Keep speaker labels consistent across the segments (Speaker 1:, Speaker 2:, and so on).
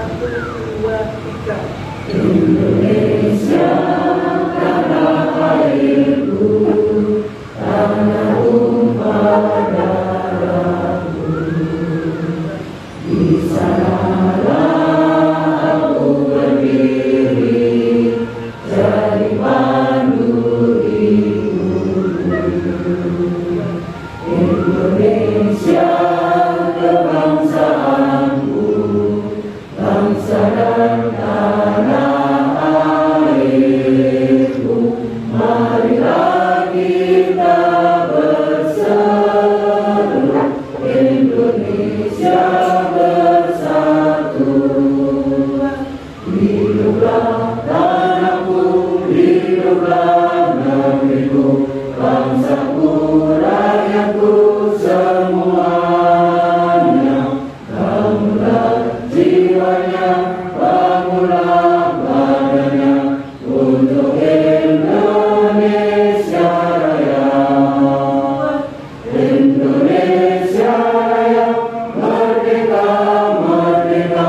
Speaker 1: Satu, dua, tiga.
Speaker 2: Indonesia tanah airku, tanah tumpah darahku. Di sanalah aku berdiri, jadi pandu hidupku. Indonesia kebangsaanku, bangsa dan tanah airku. Marilah kita berseru, Indonesia bersatu. Hiduplah tanahku, hiduplah negeriku, bangsaku, rakyatku semuanya. Bangunlah jiwanya, bangunlah badannya, untuk Indonesia Raya. Indonesia Raya, merdeka, merdeka,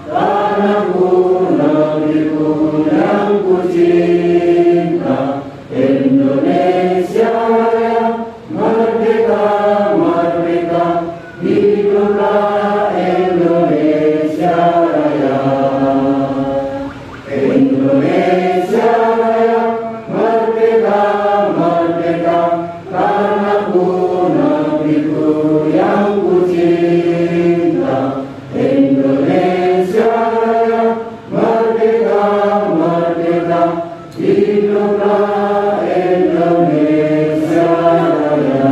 Speaker 2: tanahku, negeriku yang ku cinta. Indonesia Raya, merdeka, merdeka, hiduplah Indonesia Raya. Indonesia Raya, merdeka, merdeka, tanahku, negeriku yang ku cinta. Indonesia Raya, merdeka, merdeka, hiduplah Indonesia Raya.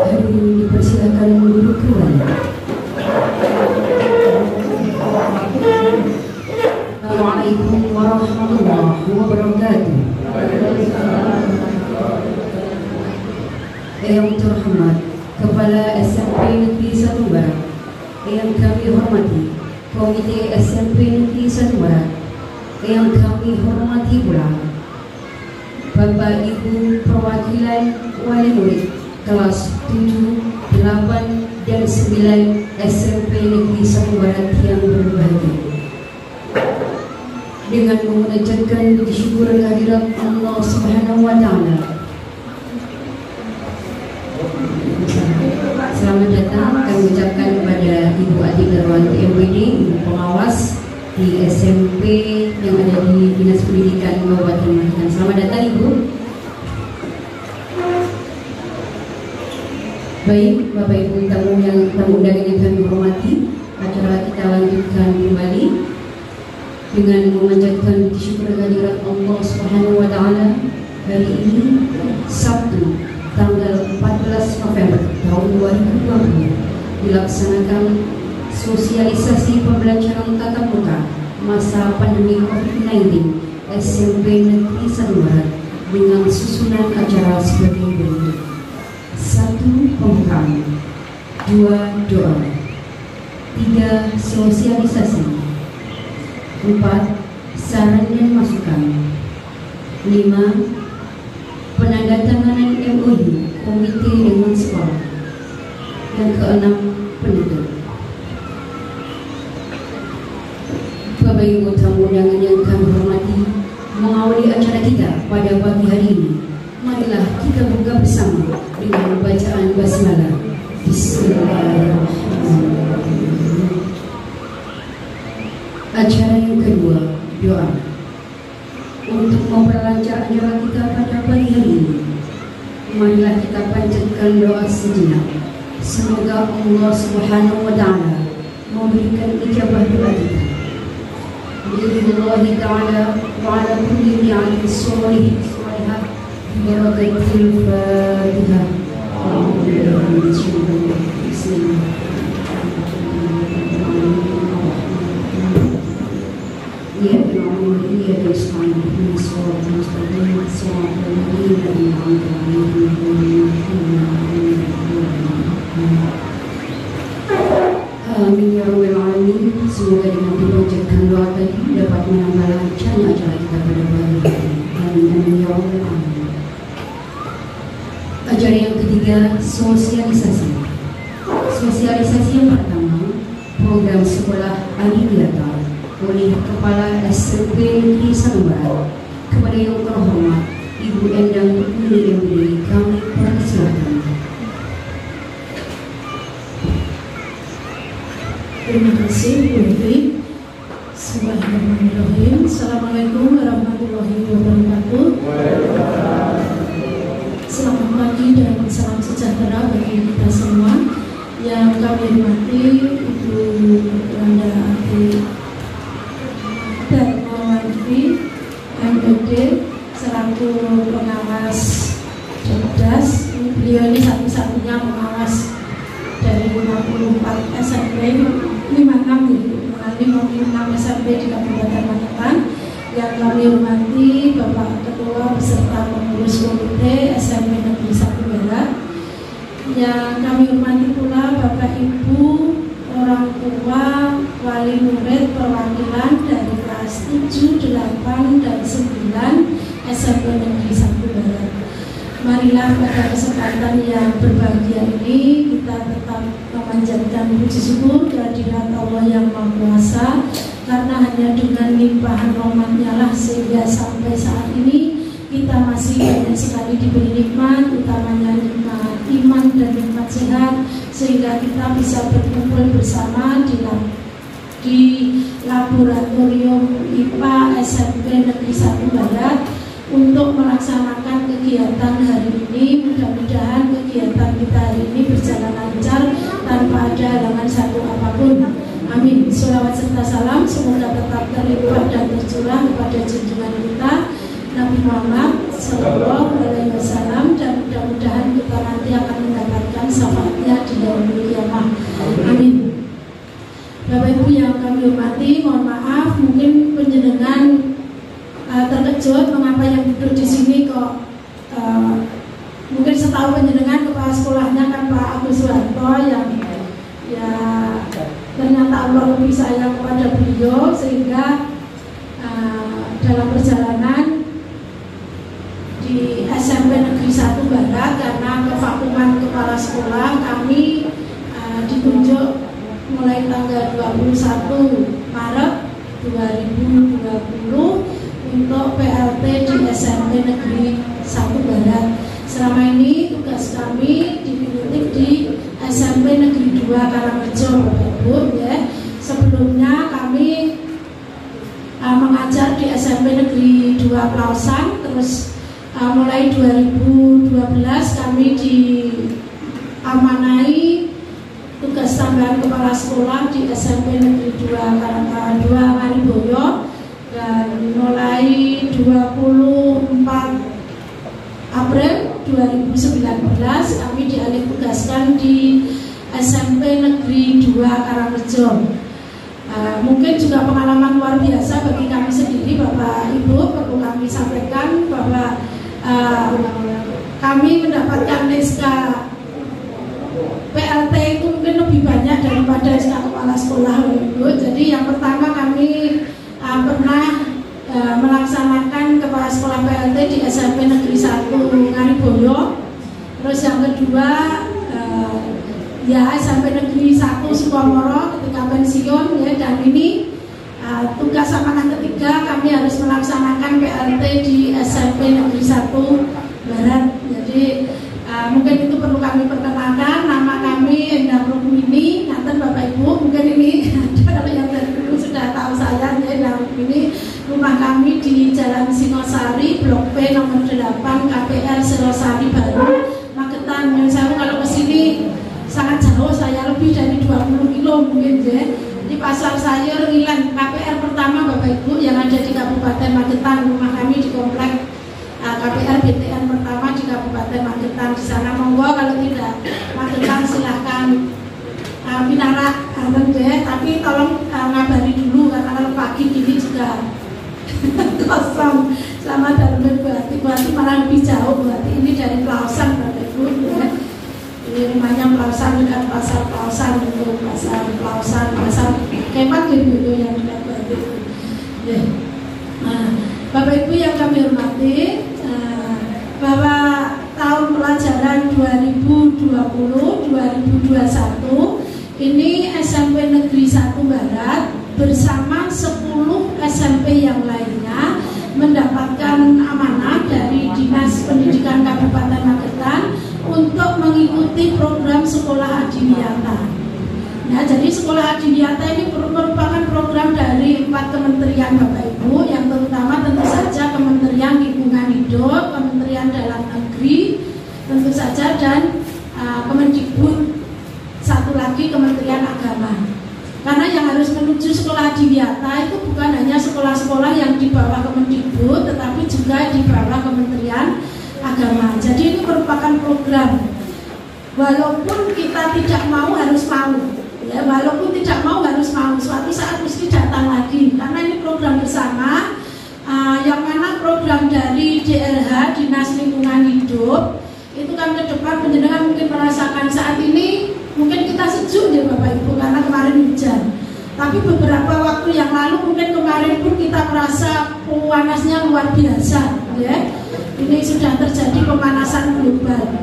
Speaker 3: Hadirin dipersilakan duduk kembali. Assalamualaikum warahmatullahi wabarakatuh. Yang terhormat Kepala SMP Negeri 1 Barat, yang kami hormati Komite SMP Negeri 1 Barat, yang kami hormati pula Bapak Ibu perwakilan wali murid kelas 7, 8, dan 9 SMP Negeri 1 Barat yang berbahagia. Dengan mengucapkan puji syukur kehadirat Allah Subhanahu wa Ta'ala, selamat datang kami ucapkan kepada Ibu Ati Darwanti MWD, Ibu Pengawas di SMP yang ada di Dinas Pendidikan Kabupaten Magelang. Selamat datang Ibu. Baik, Bapak Ibu tamu undangan yang kami hormati, acara kita lanjutkan kembali dengan memanjatkan puji syukur kehadirat Allah Subhanahu wa Ta'ala. Hari ini Sabtu tanggal 14 November tahun 2020 dilaksanakan sosialisasi pembelajaran tatap muka masa pandemi COVID-19 SMP Negeri 1 Barat dengan susunan acara sebagai berikut: 1. Pembukaan, 2. Doa, 3. Sosialisasi, 4. Saran dan masukan, 5. Penandatanganan MOU komite dengan sekolah, yang ke-6. Penutup. Bapak Ibu tamu undangan yang kami hormati, mengawali acara kita pada pagi hari ini, marilah kita buka bersama dengan bacaan basmalah. Bismillahirrahmanirrahim. Acara yang kedua, doa. Untuk memperlancar acara kita pada pagi hari ini, marilah kita panjatkan doa sejenak. Semoga Allah Subhanahu wa Ta'ala memberikan ijabah doa kita. Billahi ta'ala wa ala kulli ni'atin sholihin sholihat birakatil Fatihah. Amin ya rabbal alamin. Semoga dengan dipanjatkan doa tadi dapat menambah lancarnya acara kita pada pagi hari ini. sosialisasi. Sosialisasi yang pertama, program sekolah adiwiyata oleh Kepala SMP Negeri 1 Barat. Kepada yang terhormat Ibu Endang Nuni MD, kami persilakan.
Speaker 1: Terima kasih Bu Evi. Bismillahirrahmanirrahim. Assalamualaikum warahmatullahi wabarakatuh. Selamat pagi dan salam sejahtera bagi kita semua. Yang kami hormati Ibu Randa Ati Darmawanti MPD selaku pengawas cerdas. Beliau ini satu-satunya pengawas dari 54 SMP 56 SMP di Kabupaten Magetan. Yang kami hormati Bapak Ketua beserta pengurus komite SMP Negeri 1 Barat. Yang kami hormati pula Bapak Ibu, orang tua, wali murid, perwakilan dari kelas 7, 8, dan 9 SMP Negeri 1 Barat. Marilah pada kesempatan yang berbahagia ini kita tetap memanjatkan puji syukur kehadirat Allah yang Maha Kuasa, karena hanya dengan limpahan rahmat-Nya lah sehingga sampai saat ini kita masih banyak sekali diberi nikmat, utamanya nikmat iman dan nikmat sehat, sehingga kita bisa berkumpul bersama di laboratorium IPA SMP Negeri 1 Barat untuk melaksanakan kegiatan hari ini. Mudah-mudahan kegiatan kita hari ini berjalan lancar tanpa ada halangan satu apapun. Amin. Sholawat serta salam semoga tetap terlimpah dan tercurah kepada junjungan kita Nabi Muhammad Sallallahu Alaihi Wasallam, dan mudah-mudahan kita nanti akan mendapatkan syafaatnya di yaumul qiyamah. Amin. Bapak Ibu yang kami hormati, mohon maaf mungkin penjenengan terkejut mengapa yang duduk di sini kok mungkin setahu penjenengan kepala sekolahnya kan Pak Agus Suharto, yang ya ternyata Allah lebih sayang kepada beliau, sehingga dalam perjalanan di SMP Negeri 1 Barat karena kevakuman kepala sekolah kami ditunjuk mulai tanggal 21 Maret 2020 untuk PLT di SMP Negeri 1 Barat. Selama ini tugas kami dipilih di SMP Negeri 2 Karangrejo, Bapak Ibu ya. Sebelumnya kami mengajar di SMP Negeri 2 Pelausan, terus mulai 2012 kami diamanai tugas tambahan kepala sekolah di SMP Negeri 2 Mariboyo. Dan mulai 24 April 2019 kami dialih tugaskan di SMP Negeri 2 Karangrejo. Mungkin juga pengalaman luar biasa bagi kami sendiri, Bapak Ibu. Perlu kami sampaikan bahwa kami mendapatkan SK PLT itu mungkin lebih banyak daripada SK kepala sekolah, Ibu. Jadi yang pertama kami pernah melaksanakan kepala sekolah PLT di SMP Negeri 1 Ngariboyo. Terus yang kedua ya SMP Negeri 1 Sukomoro ketika pensiun ya, dan ini tugas amanah ketiga kami harus melaksanakan PLT di SMP Negeri 1 Barat. Jadi mungkin itu perlu kami perkenalkan, nama kami Endang Rukmini. Nanti Bapak Ibu mungkin ini ada yang dari dulu sudah tahu saya ya, Endang Rukmini. Rumah kami di Jalan Singosari, Blok P nomor 8, KPR Singosari Baru, Magetan. Yang saya kalau ke sini sangat jauh, saya lebih dari 20 kilo mungkin ya. Di pasar sayur Ngilan, KPR pertama Bapak Ibu yang ada di Kabupaten Magetan. Rumah kami di komplek KPR BTN pertama di Kabupaten Magetan. Di sana monggo, kalau tidak Magetan silahkan Pinara ya. Tapi tolong ngabari dulu karena kalau pagi gini juga kosong. Selamat datang Bu Ati malah lebih jauh Bu Ati. Ini dari Pelausan Bapak Ibu ya. Ini rumahnya Pelausan, dekat pasar Pelausan itu, pasar Pelausan, pasar Kepat gitu yang dekat Bu Ati ya. Bapak Ibu yang kami hormati, bahwa tahun ajaran 2020-2021 ini SMP Negeri 1 Barat bersama 10 SMP yang lainnya mendapatkan amanah dari Dinas Pendidikan Kabupaten Magetan untuk mengikuti program Sekolah Adiwiyata. Nah, jadi Sekolah Adiwiyata ini merupakan program dari 4 kementerian Bapak Ibu, yang terutama tentu saja Kementerian Lingkungan Hidup, Kementerian Dalam Negeri, tentu saja, dan Kemendikbud, satu lagi Kementerian Agama. Karena yang harus menuju Sekolah Adiwiyata itu bukan hanya sekolah-sekolah yang di bawah Kemendikbud, tetapi juga di bawah Kementerian Agama. Jadi ini merupakan program, walaupun kita tidak mau harus mau, ya, walaupun tidak mau harus mau, suatu saat mesti datang lagi. Karena ini program bersama, yang mana program dari DLH, Dinas Lingkungan Hidup, itu kan ke depan penjenengan mungkin merasakan saat ini mungkin kita sejuk ya Bapak Ibu karena kemarin hujan. Tapi beberapa waktu yang lalu mungkin kemarin pun kita merasa panasnya luar biasa, ya. Ini sudah terjadi pemanasan global.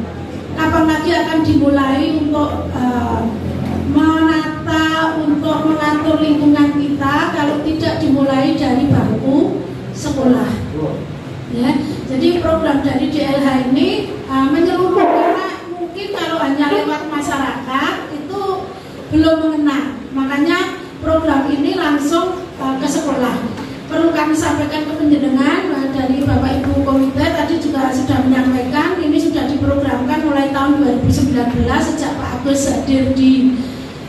Speaker 1: Kapan lagi akan dimulai untuk menata, untuk mengatur lingkungan kita kalau tidak dimulai dari bangku sekolah, ya. Jadi program dari DLH ini menyeluruh, karena mungkin kalau hanya lewat masyarakat itu belum mengena. Makanya program ini langsung ke sekolah. Perlu kami sampaikan ke penjenengan dari Bapak Ibu Komite tadi juga sudah menyampaikan, ini sudah diprogramkan mulai tahun 2019 sejak Pak Agus hadir di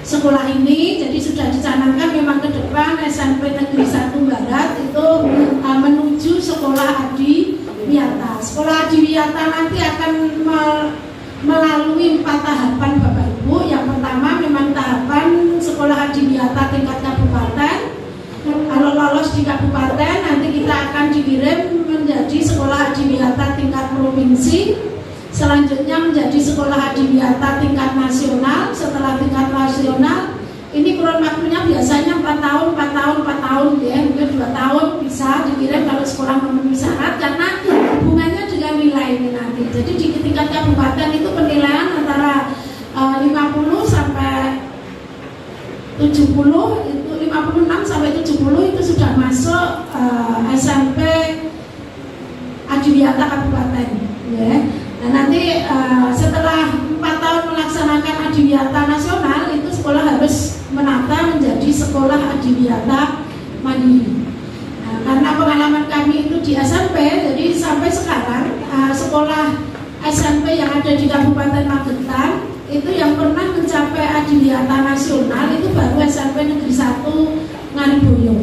Speaker 1: sekolah ini. Jadi sudah dicanangkan memang ke depan SMP Negeri 1 Barat itu menuju Sekolah Adiwiyata. Sekolah Adiwiyata nanti akan melalui 4 tahapan Bapak Ibu. Yang pertama memang tahapan Sekolah Adiwiyata tingkat kabupaten. Kalau lolos di kabupaten nanti kita akan dikirim menjadi Sekolah Adiwiyata tingkat provinsi. Selanjutnya menjadi Sekolah Adiwiyata tingkat nasional. Setelah tingkat nasional ini kurun waktunya biasanya 4 tahun ya, mungkin 2 tahun bisa dikirim kalau sekolah memenuhi syarat, karena hubungannya dengan nilai ini nanti. Jadi di tingkat kabupaten itu penilaian antara 50 sampai 70, itu 56 sampai 70 itu sudah masuk SMP Adiwiyata kabupaten, ya. Nah nanti setelah 4 tahun melaksanakan Adiwiyata nasional itu sekolah harus menata menjadi Sekolah Adiwiyata Mandiri. Nah, karena pengalaman kami itu di SMP, jadi sampai sekarang sekolah SMP yang ada di Kabupaten Magetan itu yang pernah mencapai Adiwiyata nasional itu baru SMP Negeri 1 Ngariboyo,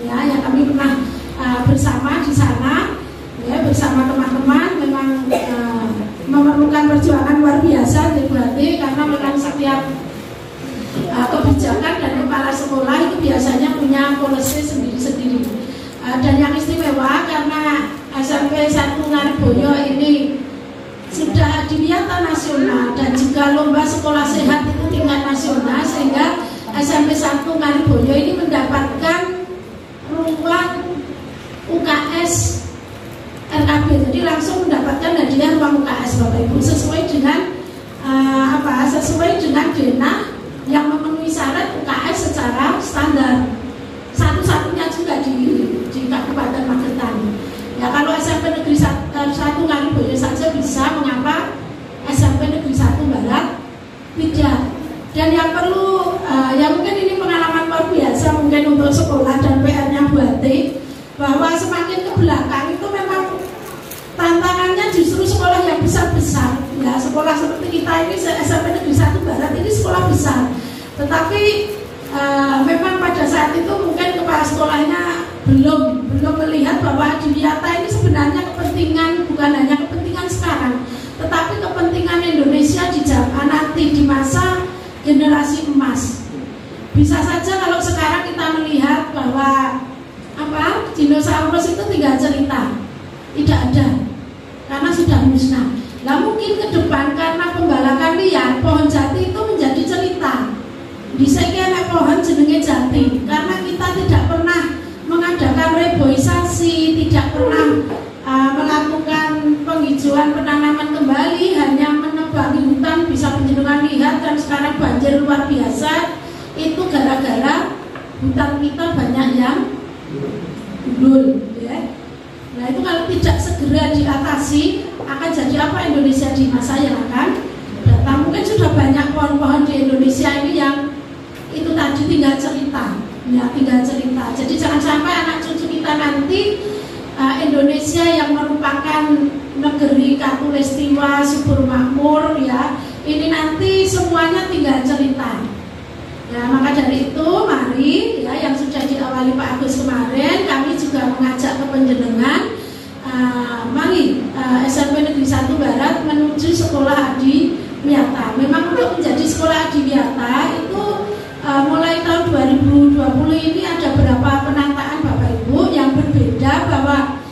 Speaker 1: ya, yang kami pernah bersama di sana, ya, bersama teman-teman. Memang memerlukan perjuangan luar biasa berarti, karena memang setiap kebijakan dan kepala sekolah itu biasanya punya polisi sendiri-sendiri. Dan yang istimewa karena SMP 1 Ngariboyo ini sudah Adiwiyata nasional dan juga lomba sekolah sehat itu tingkat nasional, sehingga SMP 1 Ngariboyo ini mendapatkan ruang UKS RKB, jadi langsung mendapatkan hadiah ruang UKS Bapak Ibu sesuai dengan sesuai dengan denah yang memenuhi syarat UKS secara standar, satu-satunya juga di Kabupaten Magetan. Ya, kalau SMP Negeri 1 Ngariboyo saja bisa, mengapa SMP Negeri 1 Barat tidak? Dan yang perlu, ya mungkin ini pengalaman luar biasa mungkin untuk sekolah dan PR-nya Bu Ati, bahwa semakin ke belakang itu memang tantangannya justru sekolah yang besar-besar, ya. Sekolah seperti kita ini SMP Negeri 1 Barat ini sekolah besar, tetapi memang pada saat itu mungkin kepala sekolahnya belum melihat bahwa Adiwiyata ini sebenarnya kepentingan, bukan hanya kepentingan sekarang, tetapi kepentingan Indonesia di zaman nanti, di masa generasi emas. Bisa saja kalau sekarang kita melihat bahwa dinosaurus itu tinggal cerita, tidak ada karena sudah musnah. Nah mungkin ke depan karena pembalakan liar, pohon jati itu menjadi cerita. Bisa kena pohon jenenge jati, karena kita tidak pernah mengadakan reboisasi, tidak pernah melakukan penghijauan penanaman kembali, hanya dan sekarang banjir luar biasa, itu gara-gara hutan kita banyak yang gundul, ya. Nah itu kalau tidak segera diatasi, akan jadi apa Indonesia di masa yang akan datang? Mungkin sudah banyak pohon-pohon di Indonesia ini yang itu tadi tinggal cerita, ya tinggal cerita. Jadi jangan sampai anak cucu kita nanti Indonesia yang merupakan negeri Katulistiwa, subur makmur, ya ini nanti semuanya tinggal cerita. Ya, maka dari itu mari ya yang sudah diawali Pak Agus kemarin, kami juga mengajak ke panjenengan, mari SMP Negeri 1 Barat menuju Sekolah Adi Wiyata. Memang untuk menjadi Sekolah Adi Wiyata itu mulai tahun 2020 ini ada beberapa penataan Bapak Ibu yang berbeda, bahwa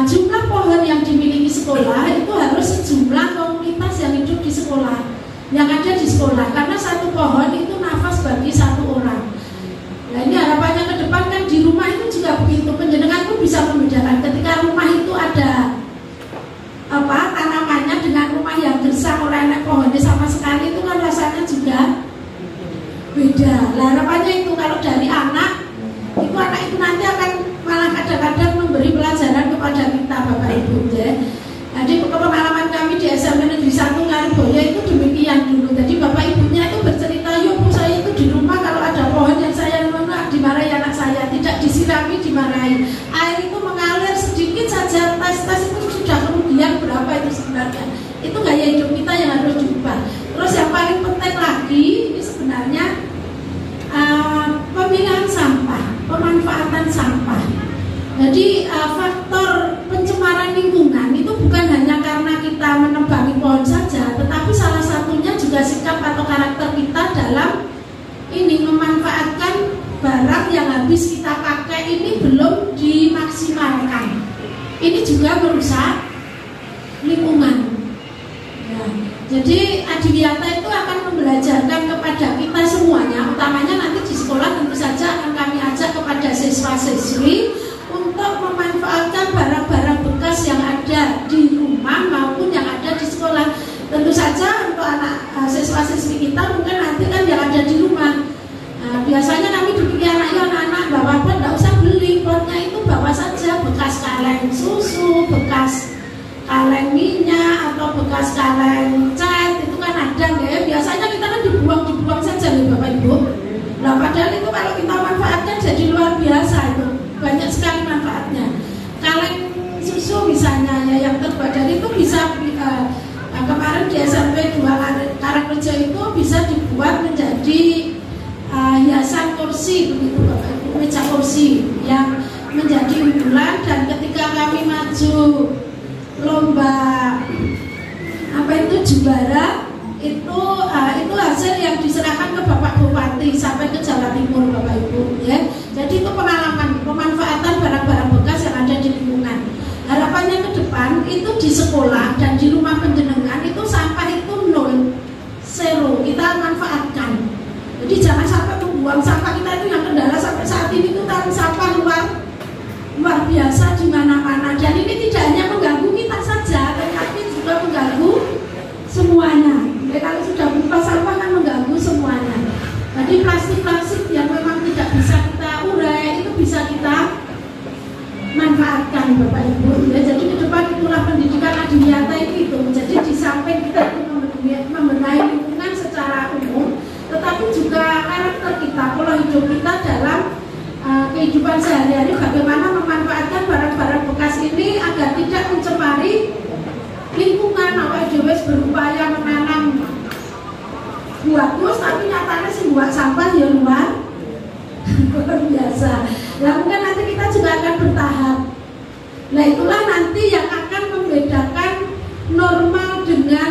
Speaker 1: jumlah pohon yang dimiliki sekolah itu harus sejumlah komunitas yang hidup di sekolah, yang ada di sekolah, karena satu pohon itu nafas bagi satu orang. Nah ini harapannya ke depan kan di rumah itu juga begitu, penjenengan itu bisa membedakan ketika rumah itu ada tanamannya dengan rumah yang gersang orang enak pohonnya sama sekali, itu kan rasanya juga beda. Nah, harapannya itu kalau dari anak itu nanti akan malah kadang-kadang memberi pelajaran kepada kita Bapak Ibu, ya. Jadi pengalaman kami di SMP Negeri 1 Ngariboyo itu demikian dulu. Jadi bapak ibunya itu bercerita, "Yo Bu, saya itu di rumah kalau ada pohon yang saya menolak dimarahi anak saya, tidak disirami dimarahi. Air itu mengalir sedikit saja, tes itu sudah kerugian berapa itu sebenarnya." Itu gaya hidup kita yang harus diubah. Terus yang paling penting lagi ini sebenarnya pemilihan sampah, pemanfaatan sampah. Jadi faktor pencemaran lingkungan itu bukan hanya karena kita menebangi pohon saja, tetapi salah satunya juga sikap atau karakter kita dalam ini memanfaatkan barang yang habis kita pakai ini belum dimaksimalkan. Ini juga merusak lingkungan. Ya, jadi Adi Wiyata itu akan membelajarkan kepada kita semuanya, utamanya nanti di sekolah tentu saja akan kami ajak kepada siswa-siswi untuk memanfaatkan barang-barang bekas yang ada di rumah maupun yang ada di sekolah. Tentu saja untuk anak siswa-siswi kita mungkin nanti kan yang ada di rumah. Biasanya kami dipikir anak-anak bawa pot, tidak usah beli potnya, itu bawa saja bekas kaleng susu, bekas kaleng minyak atau bekas kaleng cat, itu kan ada ya. Biasanya kita kan dibuang saja nih Bapak Ibu. Nah padahal itu kalau kita manfaatkan jadi luar biasa, itu banyak sekali manfaatnya. Kaleng susu misalnya ya yang terbakar itu bisa kemarin di SMP 2 Karangrejo itu bisa dibuat menjadi hiasan kursi begitu Bapak Ibu, meja kursi yang menjadi unggulan. Dan ketika kami maju lomba juara itu hasil yang diserahkan ke Bapak Bupati sampai ke Jawa Timur Bapak Ibu ya. Jadi itu pengalaman pemanfaatan barang-barang bekas yang ada di lingkungan. Harapannya ke depan itu di sekolah dan di rumah penjenengan itu sampah itu zero kita manfaatkan. Jadi jangan sampai membuang sampah kita itu yang kendala sampai saat ini itu tang sampah luar biasa di mana-mana. Dan ini tidak hanya mengganggu kita saja, tetapi juga mengganggu semuanya. Jadi kalau sudah berupa sampah kan mengganggu semuanya. Jadi plastik-plastik yang memang tidak bisa kita urai itu bisa kita manfaatkan Bapak Ibu. Ya, jadi ke depan itulah pendidikan Adi Wiyata itu. Jadi di samping kita membenahi lingkungan secara umum, tetapi juga karakter kita, pola hidup kita dalam kehidupan sehari-hari, bagaimana memanfaatkan barang-barang bekas ini agar tidak mencemari lingkungan. Awak dhewe berupaya menanam bagus, tapi nyatanya sih buat sampah ya luar biasa. Nah mungkin nanti kita juga akan bertahap. Nah itulah nanti yang akan membedakan normal dengan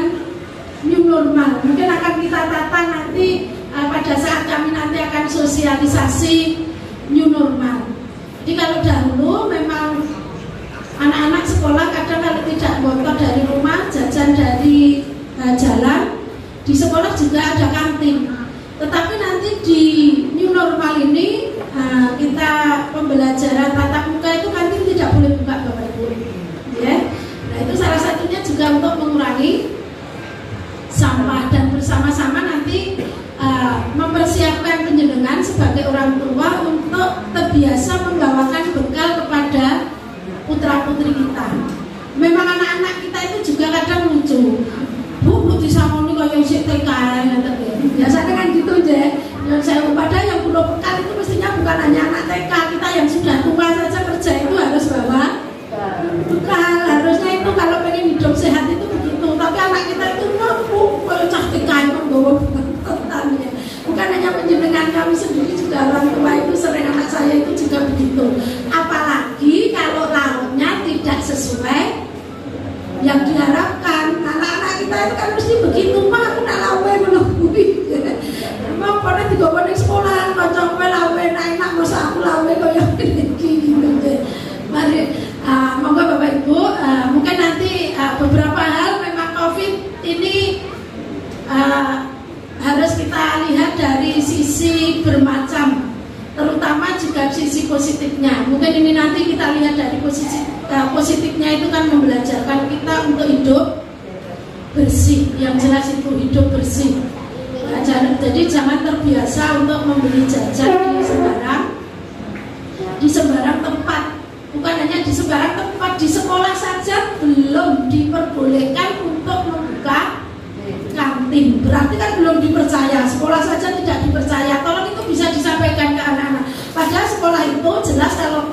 Speaker 1: new normal. Mungkin akan kita tata nanti pada saat kami nanti akan sosialisasi new normal. Jadi kalau dahulu memang anak-anak sekolah kadang kalau tidak botok dari rumah, jajan dari jalan, di sekolah juga ada kantin. Tetapi nanti di new normal ini kita pembelajaran tatap muka itu kantin tidak boleh buka Bapak Ibu. Ya. Nah itu salah satunya juga untuk mengurangi sampah dan bersama-sama nanti panjenengan sebagai orang tua untuk terbiasa membawakan bekal kepada putra-putri kita. Memang anak-anak kita itu juga kadang lucu. Bu disangoni kaya isih TK biasanya kan gitu aja. Yang saya padahal yang perlu bekal itu mestinya bukan hanya anak TK, kita yang sudah tua saja kerja itu harus bawa bekal. Harusnya itu kalau pengen hidup sehat itu begitu. Tapi anak kita itu mampu kalau cah TK membawa bekal. Bukan hanya panjenengan, kami sendiri juga orang tua itu sering, anak saya itu juga begitu. Apalagi kalau lauknya tidak sesuai yang diharapkan. Anak-anak kita itu kan mesti begitu, Pak, aku nak lawe menunggu. Emang pada digawa di sekolah, kocok kowe lawe enak, masa aku lawe kaya gini gitu. Mari, monggo Bapak Ibu, mungkin nanti beberapa hal memang COVID ini harus kita lihat dari sisi bermacam, terutama juga sisi positifnya. Mungkin ini nanti kita lihat dari posisi positifnya itu kan membelajarkan kita untuk hidup bersih, yang jelas itu hidup bersih. Jadi jangan terbiasa untuk membeli jajan di sembarang tempat. Bukan hanya di sembarang tempat, di sekolah saja belum diperbolehkan untuk membuka kantin. Berarti kan belum dipercaya, sekolah saja tidak dipercaya. Tolong itu bisa disampaikan ke anak-anak. Padahal sekolah itu jelas kalau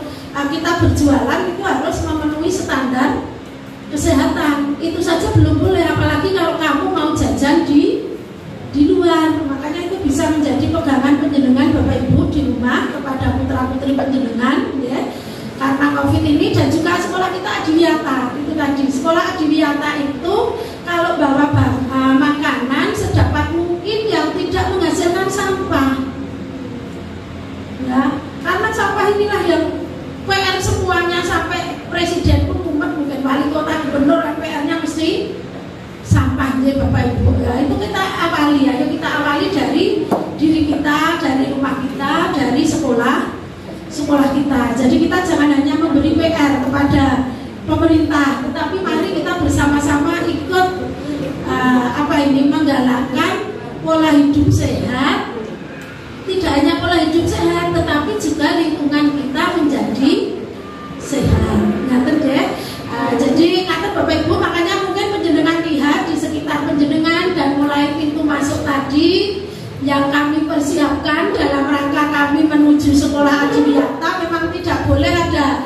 Speaker 1: kita berjualan itu harus memenuhi standar kesehatan. Itu saja belum boleh, apalagi kalau kamu mau jajan di luar. Makanya itu bisa menjadi pegangan panjenengan Bapak Ibu di rumah kepada putra-putri panjenengan, ya. Karena COVID ini, dan juga sekolah kita adiwiyata itu tadi. Sekolah adiwiyata itu kalau bawa makanan sedapat mungkin yang tidak menghasilkan sampah, ya. Karena sampah inilah yang PR semuanya, sampai presiden pun umat, mungkin wali kota, gubernur, PR-nya mesti sampah, ya Bapak Ibu. Ya, itu kita awali, ayo kita awali dari diri kita, dari rumah kita, dari sekolah kita. Jadi kita jangan hanya memberi PR kepada pemerintah, tetapi mari kita bersama-sama ikut menggalakkan pola hidup sehat. Tidak hanya pola hidup sehat, tetapi juga lingkungan kita menjadi sehat. Ngaten ya. Jadi kata Bapak Ibu, makanya mungkin panjenengan lihat di sekitar panjenengan dan mulai pintu masuk tadi yang kami persiapkan dalam rangka kami menuju sekolah adiwiyata, memang tidak boleh ada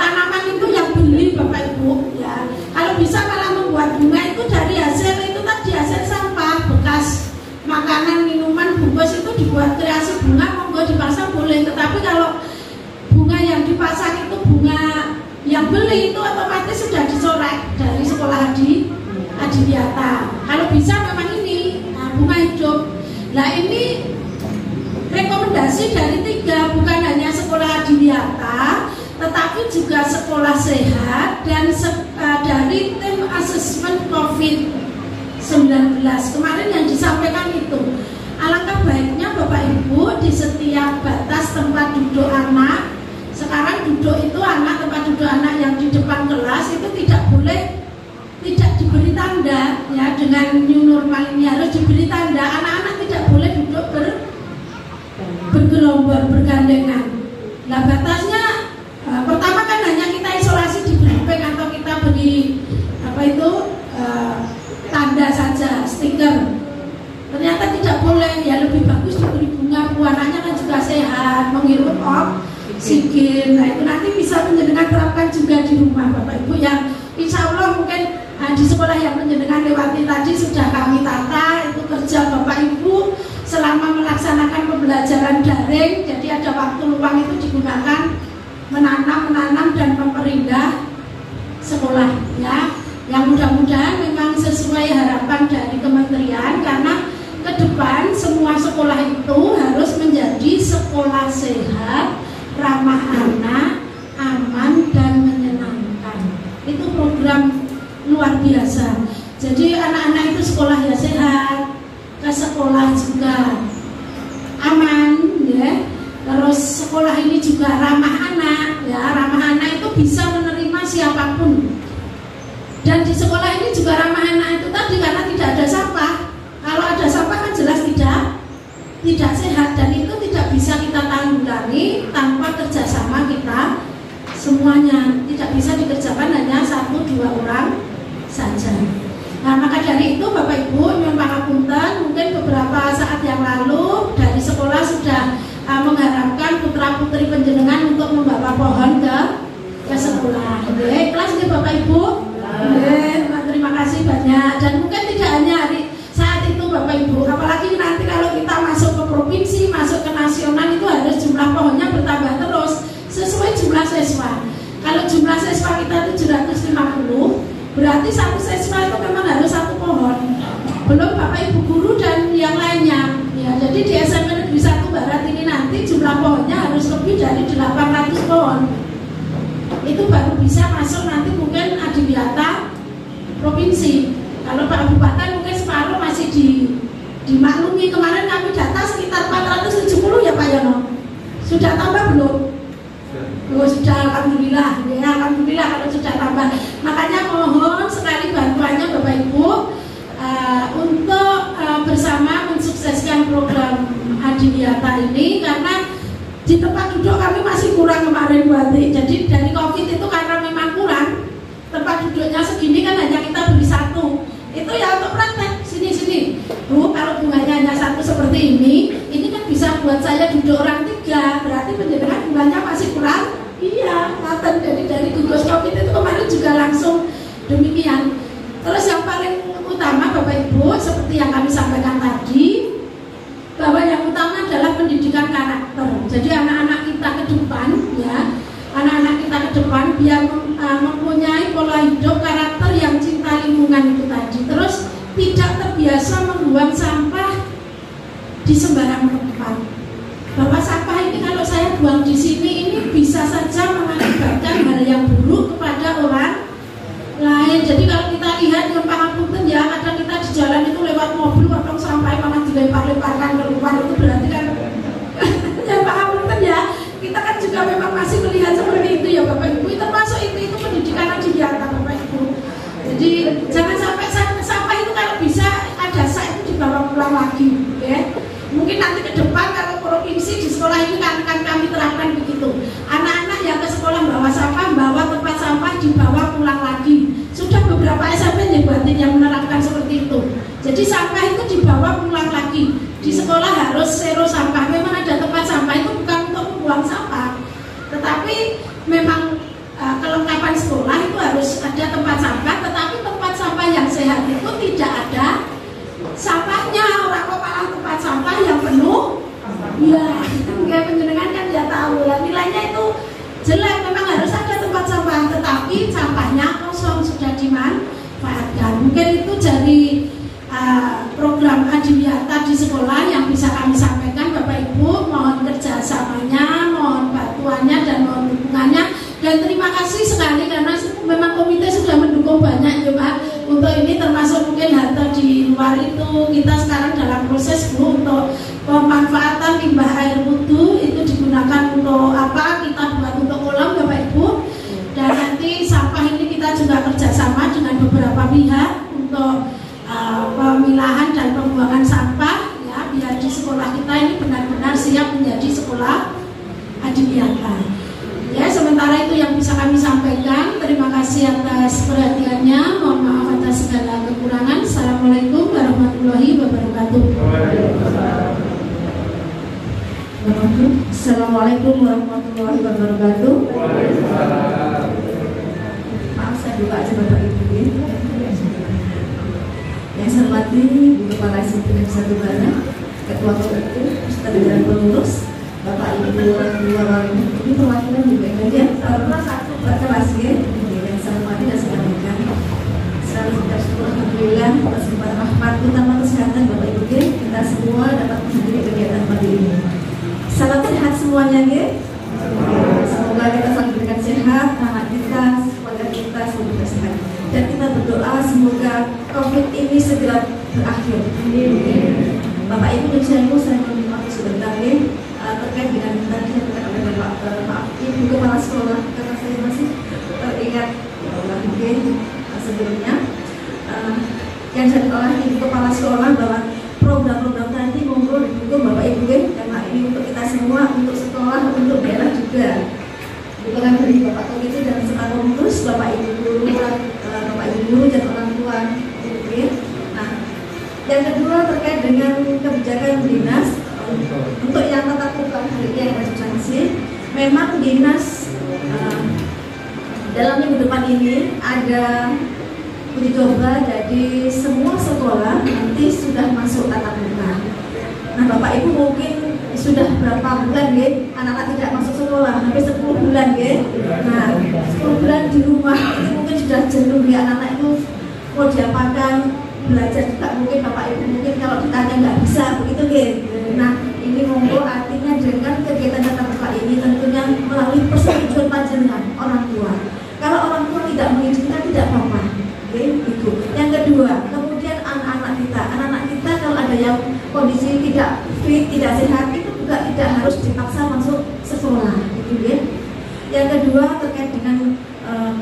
Speaker 1: tanaman itu yang beli Bapak Ibu, ya. Kalau bisa malah membuat bunga itu dari hasil itu tadi, hasil sampah bekas makanan, minuman, bungkus itu dibuat kreasi bunga, monggo dipasang boleh. Tetapi kalau bunga yang dipasang itu bunga yang beli, itu otomatis sudah dicoret dari sekolah adiwiyata. Kalau bisa memang ini bunga hidup. Nah ini rekomendasi dari 3, bukan hanya sekolah adiwiyata, tetapi juga sekolah sehat dan dari tim asesmen COVID-19 kemarin yang disampaikan itu. Alangkah baiknya Bapak Ibu di setiap batas tempat duduk anak, sekarang duduk itu anak, tempat duduk anak yang di depan kelas itu tidak diberi tanda, ya. Dengan new normal ini harus diberi tanda. Anak-anak tidak boleh duduk bergerombol, bergandengan. Nah batasnya pertama kan hanya kita isolasi di briefing atau kita beri tanda saja, stiker. Ternyata tidak boleh, ya lebih bagus diberi bunga. Anaknya kan juga sehat, menghirup oksigen. Nah itu nanti bisa panjenengan terapkan juga di rumah Bapak Ibu, yang insya Allah mungkin di sekolah yang panjenengan lewati tadi sudah kami tata itu kerja Bapak Ibu selama melaksanakan pembelajaran daring. Jadi ada waktu luang itu digunakan menanam dan memperindah sekolah, ya. Yang mudah-mudahan memang sesuai harapan dari kementerian, karena ke depan semua sekolah itu harus menjadi sekolah sehat, ramah anak, aman dan menyenangkan. Itu program luar biasa. Jadi anak-anak itu sekolah ya sehat, ke sekolah juga aman, ya. Terus sekolah ini juga ramah anak, ya. Ramah anak itu bisa menerima siapapun. Dan di sekolah ini juga ramah anak itu tadi karena tidak ada sampah. Kalau ada sampah kan jelas tidak tidak sehat, dan itu tidak bisa kita tanggulangi tanpa kerjasama kita semuanya. Tidak bisa dikerjakan hanya 1-2 orang saja. Nah, maka dari itu Bapak Ibu nyuwun pangapunten, mungkin beberapa saat yang lalu dari sekolah sudah mengharapkan putra-putri panjenengan untuk membawa pohon ke sekolah. Kelas nggih Bapak Ibu? Terima kasih banyak. Dan mungkin tidak hanya saat itu Bapak Ibu, apalagi nanti kalau kita masuk ke provinsi, masuk ke nasional, itu harus jumlah pohonnya bertambah terus sesuai jumlah siswa. Kalau jumlah siswa kita 750, berarti satu siswa itu memang harus 1 pohon. Belum Bapak Ibu guru dan yang lainnya. Ya, jadi di SMP Negeri 1 Barat ini nanti jumlah pohonnya harus lebih dari 800 pohon. Itu baru bisa masuk nanti mungkin adiwiyata provinsi. Kalau Pak Bupati mungkin separuh masih dimaklumi. Kemarin kami data sekitar 470 ya Pak Yono. Sudah tambah belum? Oh, sudah, alhamdulillah. Ya, alhamdulillah kalau sudah tambah. Makanya mohon sekali bantuannya Bapak Ibu untuk bersama mensukseskan program adiwiyata ini, karena di tempat duduk kami masih kurang kemarin Bu Ati. Jadi dari Covid itu karena memang kurang, tempat duduknya segini kan hanya kita beri 1. Itu ya untuk praktek sini-sini. Bu, kalau bunganya hanya 1 seperti ini kan bisa buat saya duduk orang 3. Berarti penjelasan bunganya masih kurang. Iya, ngaten. Jadi dari gugus Covid itu kemarin juga langsung demikian. Terus yang paling utama Bapak Ibu, seperti yang kami sampaikan tadi, bahwa yang utama adalah pendidikan karakter. Jadi anak-anak kita ke depan, ya, anak-anak kita ke depan biar mempunyai pola hidup karakter yang cinta lingkungan itu tadi. Terus tidak terbiasa membuang sampah di sembarang tempat. Bahwa sampah ini kalau saya buang di sini ini bisa saja mengakibatkan hal yang buruk kepada orang lain. Jadi kalau kita lihat yang pangapunten ya, kadang kita di jalan itu lewat mobil potong sampah malah dilempar-lemparkan keluar, itu berarti kan yang pangapunten ya, kita kan juga memang masih melihat seperti itu ya Bapak Ibu. Termasuk itu pendidikan adiwiyata Bapak Ibu. Jadi jangan sampai sampah itu kalau bisa ada saat itu dibawa pulang lagi, ya. Mungkin nanti ke depan kalau provinsi di sekolah ini akan kami terapkan begitu. Anak-anak yang ke sekolah bawa sampah, bawa tempat sampah dibawa pulang lagi. Sudah beberapa SMP yang menerapkan seperti itu. Jadi sampah itu dibawa pulang lagi. Di sekolah harus zero sampah. Memang ada tempat sampah itu bukan untuk membuang sampah, tetapi memang kelengkapan sekolah itu harus ada tempat sampah. Tetapi tempat sampah yang sehat itu tidak ada sampahnya. Orang kok malah tempat sampah yang penuh. Ya, kayak penjenengan kan ya tahu lah, nilainya itu jelek. Memang harus ada tempat sampah, tetapi sampahnya kosong, sudah dimanfaatkan. Mungkin itu dari program adiwiyata di sekolah yang bisa kami sampaikan Bapak Ibu. Mohon kerjasamanya, mohon bantuannya dan mohon dukungannya. Dan terima kasih sekali karena memang komite sudah mendukung banyak ya Pak untuk ini, termasuk mungkin harta di luar itu kita sekarang dalam proses Bu untuk pemanfaatan limbah air wudhu itu digunakan untuk apa, kita buat untuk kolam Bapak Ibu. Dan nanti sampah ini kita juga kerjasama dengan beberapa pihak untuk pemilahan dan pembuangan sampah ya, biar di sekolah kita ini benar-benar siap menjadi sekolah adiwiyata. Ya, sementara itu yang bisa kami sampaikan. Terima kasih atas perhatiannya. Mohon maaf atas segala kekurangan. Assalamualaikum warahmatullahi wabarakatuh.
Speaker 3: Assalamualaikum warahmatullahi wabarakatuh. Maaf saya buka aja Bapak Ibu. Yang saya hormati Bu Kepala SMP Negeri 1 Barat, Ketua Komite, Ustadz dan pengurus, Bapak Ibu orang tua wali, ini perwakilan juga ya. Pernah satu kelas ya, yang saya hormati dan saya sampaikan. Selalu kita syukur alhamdulillah atas limpahan rahmat utama kesehatan Bapak Ibu kita semua dapat menghadiri kegiatan pagi ini. Salam sehat semuanya ya. Semoga kita selalu diberikan sehat, anak kita, keluarga kita selalu sehat. Dan kita berdoa semoga COVID ini segera berakhir. Bapak Ibu dan saya ingin waktu sebentar ya, terkait dengan tadi yang dikatakan oleh Pak Ibu Kepala Sekolah, karena saya masih teringat mungkin sebelumnya yang saya oleh Ibu Kepala Sekolah bahwa
Speaker 4: program-program tadi monggo didukung Bapak Ibu karena ini untuk kita semua, untuk sekolah, untuk daerah juga. Dukungan dari Bapak Komite dan separuh terus Bapak Ibu guru, Bapak Ibu guru dan orang tua. Nah, yang kedua terkait dengan kebijakan dinas untuk yang tatap muka hari ini yang substansi, memang dinas dalam minggu depan ini ada uji coba, jadi semua sekolah nanti sudah masuk tatap muka. Nah, Bapak Ibu mungkin sudah berapa bulan ya anak-anak tidak masuk sekolah, hampir 10 bulan ya. Nah, 10 bulan di rumah itu mungkin sudah jenuh ya, anak-anak itu mau diapakan, belajar juga mungkin Bapak Ibu mungkin kalau ditanya nggak bisa begitu ya. Nah, ini monggo artinya dengan kegiatan tatap muka ini tentunya melalui persetujuan panjenengan orang tua. Kalau orang tua tidak mengizinkan tidak apa-apa. Itu. Yang kedua, kemudian anak-anak kita kalau ada yang kondisi tidak fit, tidak sehat itu juga tidak harus dipaksa masuk sekolah, gitu ya. Yang kedua terkait dengan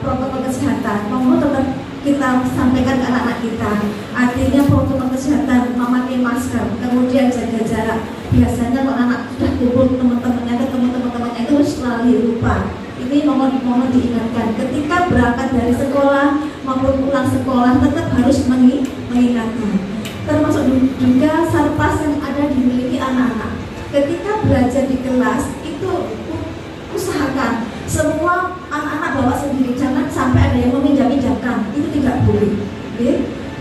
Speaker 4: protokol kesehatan, monggo tetap kita sampaikan ke anak-anak kita. Artinya protokol kesehatan, memakai masker, kemudian jaga jarak. Biasanya kalau anak sudah kumpul teman-temannya, ketemu teman-temannya itu selalu lupa. Ini mohon diingatkan ketika berangkat dari sekolah maupun pulang sekolah tetap harus mengingatkan. Termasuk juga sarpas yang ada dimiliki anak-anak. Ketika belajar di kelas itu usahakan semua anak-anak bawa sendiri, jangan sampai ada yang meminjam-minjamkan, itu tidak boleh.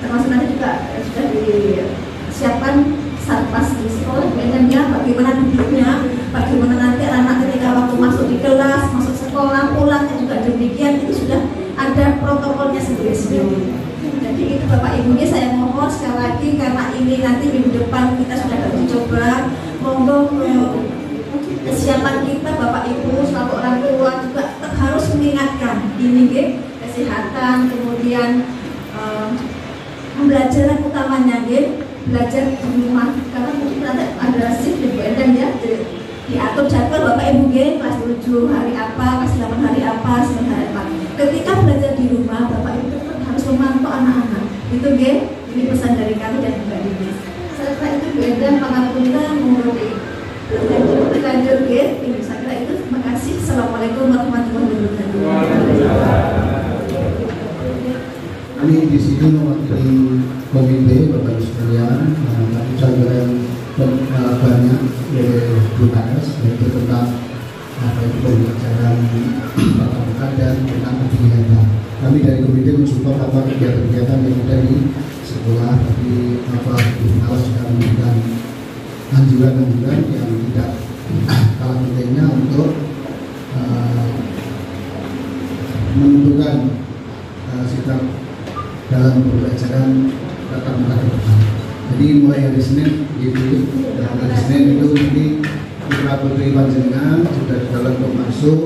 Speaker 4: Termasuk nanti juga sudah disiapkan sarpas di sekolah, bagaimana duduknya, bagaimana nanti anak ketika waktu masuk di kelas, masuk sekolah, pulangnya juga demikian, itu sudah ada protokolnya sendiri-sendiri. Jadi itu Bapak Ibunya saya mohon sekali lagi karena ini nanti minggu depan kita sudah akan coba, monggo kesiapan kita Bapak Ibu selaku orang tua juga tetap harus mengingatkan ini kesehatan, kemudian pembelajaran utamanya belajar di rumah karena mungkin ada shift di Bu Endang ya, diatur jadwal Bapak Ibu kelas 7 hari apa, kelas 8 hari apa, 9 hari apa. Ketika belajar di rumah Bapak Ibu tetap harus memantau anak-anak. Itu ini pesan dari kami dan Mbak Dini. Setelah itu Bu Endang Pangapunten menguruti lanjut ini saya kira itu. Terima kasih. Assalamualaikum warahmatullahi wabarakatuh.
Speaker 5: Kami di sini mewakili komite Bapak Ibu sekalian, tapi juga yang banyak dari BKS yaitu tentang pembelajaran tatap muka dan tentang kegiatan. Kami dari komite mensupport kegiatan-kegiatan yang ada di sekolah, tapi BKS juga memberikan anjuran-anjuran yang tidak kalah pentingnya untuk menentukan sikap dalam pembelajaran tatap muka ke depan. Jadi mulai hari Senin gitu, hari Senin itu nanti putra putri panjenengan sudah dalam untuk masuk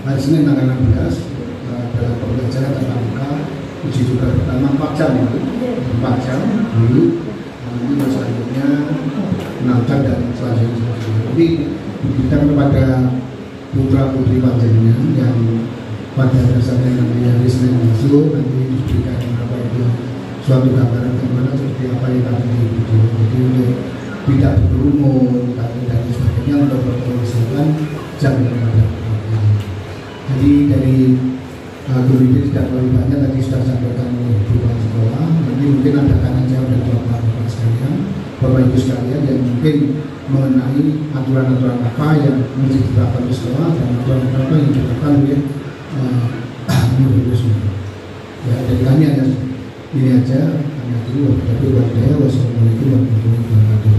Speaker 5: hari Senin tanggal 16 dalam pembelajaran tatap muka, uji coba pertama 4 jam itu, 4 jam dulu, nanti selanjutnya 6 jam dan selanjutnya. Jadi diberikan kepada putra putri panjenengan yang pada dasarnya nanti hari Senin masuk, nanti diberikan apa itu suatu gambaran bagaimana seperti apa yang tadi video. Jadi untuk tidak berkerumun dan sebagainya untuk berkerumun jam yang ada. Jadi dari komite tidak terlalu banyak tadi sudah disampaikan oleh Bapak sekolah. Nanti mungkin ada kanan jawab dari Bapak sekalian, Bapak Ibu sekalian yang mungkin mengenai aturan-aturan apa yang mesti diterapkan di sekolah dan aturan-aturan apa yang diterapkan oleh ya, dari kami hanya ini aja, hanya dulu. Tapi wassalamualaikum warahmatullahi wabarakatuh.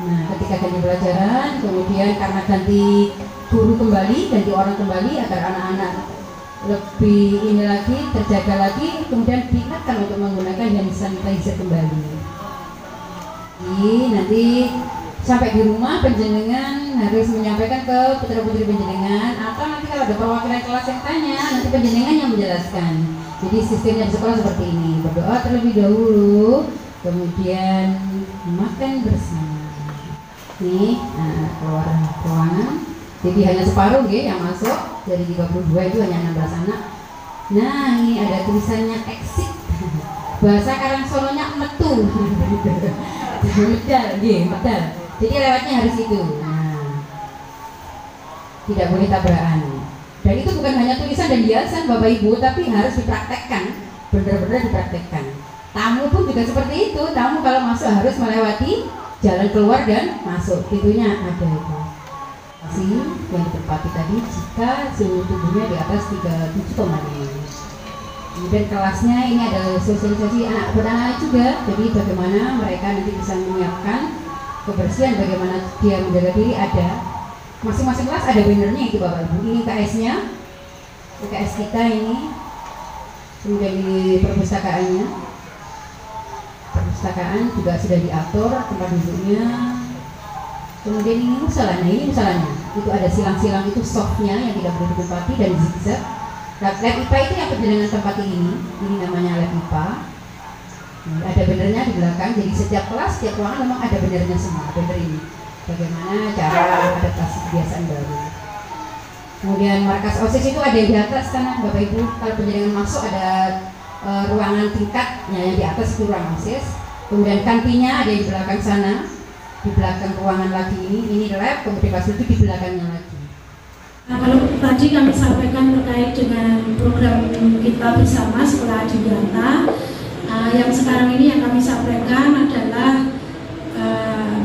Speaker 3: Nah, ketika ganti pelajaran, kemudian karena ganti guru kembali, ganti orang kembali agar anak-anak lebih ini lagi, terjaga lagi, kemudian diingatkan untuk menggunakan hand sanitizer kembali. Jadi nanti sampai di rumah penjenengan harus menyampaikan ke putra-putri penjenengan, atau nanti kalau ada perwakilan kelas yang tanya, nanti penjenengan yang menjelaskan. Jadi sistemnya di sekolah seperti ini, berdoa terlebih dahulu, kemudian makan bersama. Nih, keluar ruangan, jadi hanya separuh yang masuk, dari 32 itu hanya 16 anak. Nah, ini ada tulisannya exit bahasa Karangsoronya metu. Medal, medal. Jadi lewatnya harus itu. Nah, tidak boleh tabrakan. Dan itu bukan hanya tulisan dan hiasan Bapak Ibu, tapi harus dipraktekkan, benar-benar dipraktekkan. Tamu pun juga seperti itu. Tamu kalau masuk harus melewati jalan keluar dan masuk. Pintunya ada itu. Yang ditempati tadi jika suhu tubuhnya di atas 37,5. Kemudian kelasnya ini ada sosialisasi anak anak juga. Jadi bagaimana mereka nanti bisa menyiapkan kebersihan, bagaimana dia menjaga diri, ada masing-masing kelas ada bannernya itu Bapak Ibu. Ini UKS-nya, UKS kita ini. Kemudian di perpustakaannya, perpustakaan juga sudah diatur tempat duduknya. Kemudian ini musolanya, itu ada silang-silang, itu softnya yang tidak boleh ditempati dan zigzag. Lab IPA itu yang penjenengan tempati ini namanya lab IPA. Ada bannernya di belakang, jadi setiap kelas, setiap ruangan memang ada bannernya semua, banner ini. Bagaimana cara adaptasi kebiasaan baru. Kemudian markas OSIS itu ada di atas sana Bapak Ibu. Kalau penjenengan masuk ada ruangan tingkatnya yang di atas itu ruang OSIS. Kemudian kantinnya ada di belakang sana. Di belakang ruangan lagi ini lab, kemudian kelas itu di belakangnya lagi.
Speaker 1: Nah, kalau tadi kami sampaikan terkait dengan program kita bersama sekolah Adiwiyata, yang sekarang ini yang kami sampaikan adalah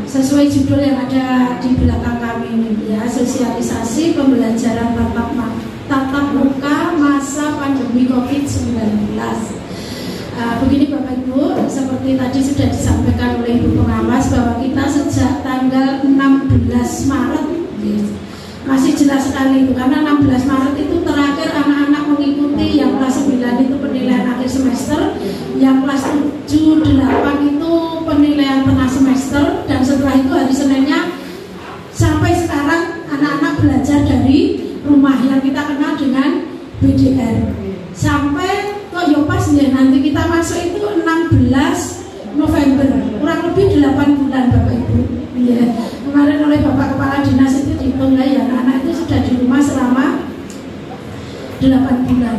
Speaker 1: sesuai judul yang ada di belakang kami ini, ya, sosialisasi pembelajaran tatap muka masa pandemi COVID-19. Begini Bapak Ibu, seperti tadi sudah disampaikan oleh Ibu Pengawas bahwa kita sejak tanggal 16 Maret masih jelas sekali itu, karena 16 Maret itu terakhir anak-anak mengikuti yang kelas 9 itu penilaian akhir semester, yang kelas 7, 8 itu penilaian tengah semester, dan setelah itu hari Seninnya sampai sekarang anak-anak belajar dari rumah yang kita kenal dengan BDR. Sampai kok ya pas ya, nanti kita masuk itu 16 November, kurang lebih 8 bulan Bapak Ibu. Ya, kemarin oleh Bapak Kepala Dinas itu dihitung ya, anak-anak itu sudah di rumah selama 8 bulan.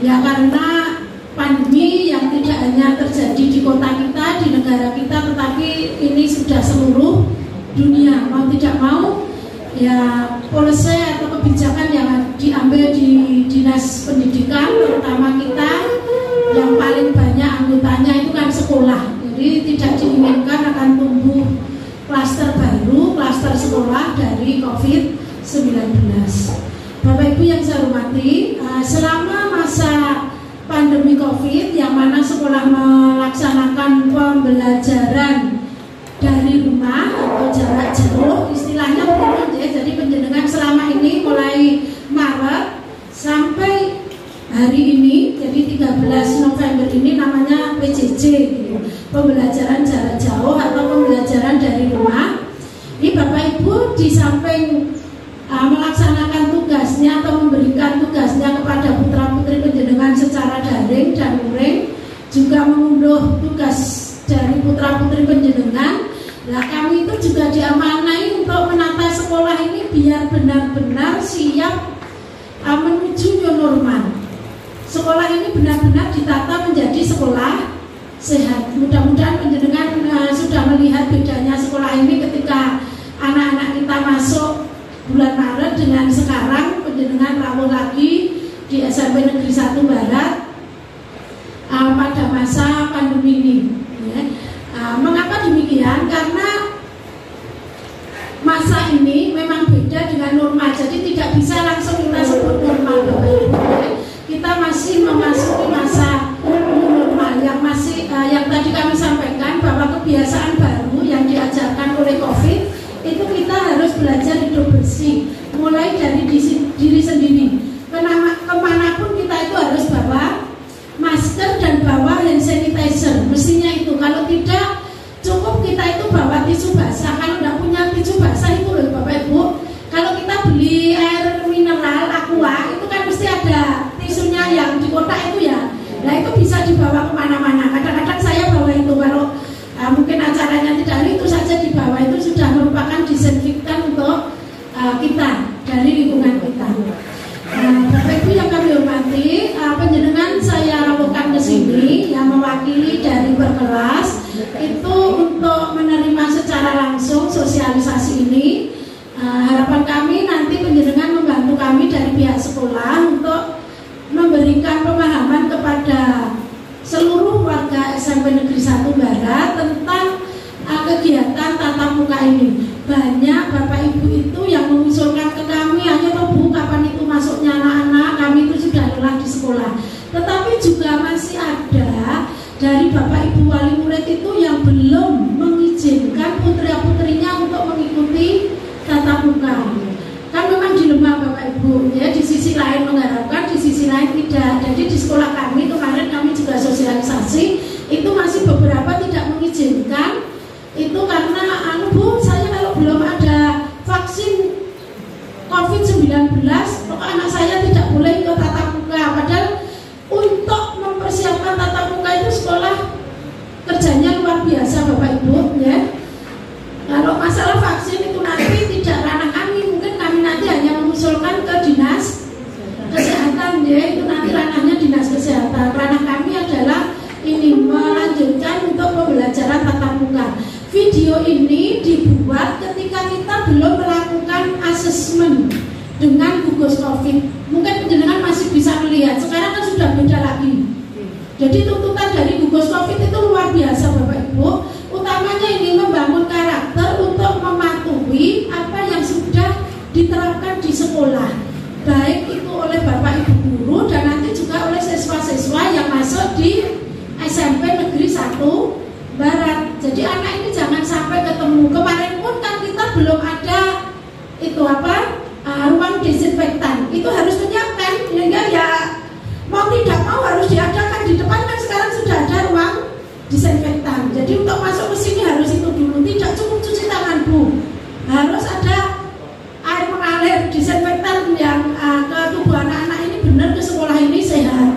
Speaker 1: Ya karena pandemi yang tidak hanya terjadi di kota kita, di negara kita, tetapi ini sudah seluruh dunia. Mau tidak mau, ya polisi atau kebijakan yang diambil di Dinas Pendidikan, terutama kita yang paling banyak anggotanya itu kan sekolah. Jadi tidak diinginkan akan tumbuh klaster baru, klaster sekolah dari COVID-19. Bapak Ibu yang saya hormati, selama masa pandemi COVID yang mana sekolah melaksanakan pembelajaran dari rumah atau jarak jauh, istilahnya begitu ya. Jadi penjenengan selama ini mulai Maret sampai hari ini, jadi 13 November ini namanya PJJ, pembelajaran jarak jauh atau pembelajaran dari rumah. Ini Bapak Ibu di samping melaksanakan tugasnya atau memberikan tugasnya kepada putra-putri penjenengan secara daring dan luring, juga mengunduh tugas dari putra-putri penjenengan. Nah, kami itu juga diamanai untuk menata sekolah ini biar benar-benar siap menuju new normal. Sekolah ini benar-benar ditata menjadi sekolah sehat. Mudah-mudahan penjenengan sudah melihat bedanya sekolah ini ketika anak-anak kita masuk bulan Maret dengan sekarang penjenengan rawuh lagi di SMP Negeri 1 Barat pada masa pandemi ini. Ya. Mengapa demikian? Karena masa ini memang beda dengan normal, jadi tidak bisa langsung kita sebut normal, Bapak Ibu. Kita masih memasuki masa normal yang masih yang tadi kami sampaikan bahwa kebiasaan baru yang diajarkan oleh COVID itu kita harus belajar hidup bersih, mulai dari diri sendiri. Kemanapun kita itu harus bawa masker dan bawa hand sanitizer, mestinya itu. Kalau tidak, cukup kita itu bawa tisu basah. Kalau tidak punya tisu basah itu loh Bapak Ibu, kalau kita beli air mineral aqua itu kan mesti ada tisunya yang di kotak itu ya. Nah itu bisa dibawa kemana-mana. Kadang-kadang saya bawa itu kalau mungkin acaranya tidak itu saja dibawa, itu sudah merupakan disinfektan untuk kita dari lingkungan kita. Bapak Ibu yang kami hormati, penjenengan saya rawuhkan ke sini yang mewakili mewakili dari Perkelas itu untuk menerima secara langsung sosialisasi ini. Harapan kami nanti penjenengan membantu kami dari pihak sekolah untuk memberikan pemahaman kepada seluruh warga SMP Negeri 1 Barat tentang kegiatan tatap muka ini. Banyak Bapak Ibu itu yang mengusulkan ke kami, hanya tahu Bu kapan itu masuknya anak-anak, kami itu sudah lelah di sekolah. Tetapi juga masih ada dari Bapak Ibu wali murid itu yang belum mengizinkan putra-putrinya untuk mengikuti tatap muka. Kan memang dilema Bapak Ibu, ya, di sisi lain mengharapkan, di sisi lain tidak. Jadi di sekolah kami kemarin kami juga sosialisasi, itu masih beberapa tidak mengizinkan. Itu karena Bu, saya kalau belum ada vaksin COVID-19, maka anak saya tidak boleh ikut tatap muka. Padahal untuk mempersiapkan tatap muka itu sekolah kerjanya luar biasa Bapak Ibu, ya. Kalau masalah vaksin itu nanti tidak ranah kami, mungkin kami nanti hanya mengusulkan ke dinas kesehatan, ya, itu nanti ranahnya dinas kesehatan. Ranah kami adalah ini melanjutkan untuk pembelajaran tatap muka. Video ini dibuat ketika kita belum melakukan asesmen dengan gugus COVID. Mungkin penjenengan masih bisa melihat, sekarang kan sudah beda lagi. Jadi tuntutan dari gugus COVID itu luar biasa Bapak Ibu. Utamanya ini membangun karakter untuk mematuhi apa yang sudah diterapkan di sekolah, baik itu oleh Bapak Ibu guru dan nanti juga oleh siswa-siswa yang masuk di SMP Negeri 1 Barat. Jadi anak ini jangan sampai ketemu. Kemarin pun kan kita belum ada itu ruang desinfektan. Itu harus menyiapkan, sehingga ya mau tidak mau harus diadakan. Di depan kan sekarang sudah ada ruang disinfektan. Jadi untuk masuk ke sini harus itu dulu. Tidak cukup cuci tangan Bu, harus ada air mengalir disinfektan yang ke tubuh anak-anak ini benar ke sekolah ini sehat.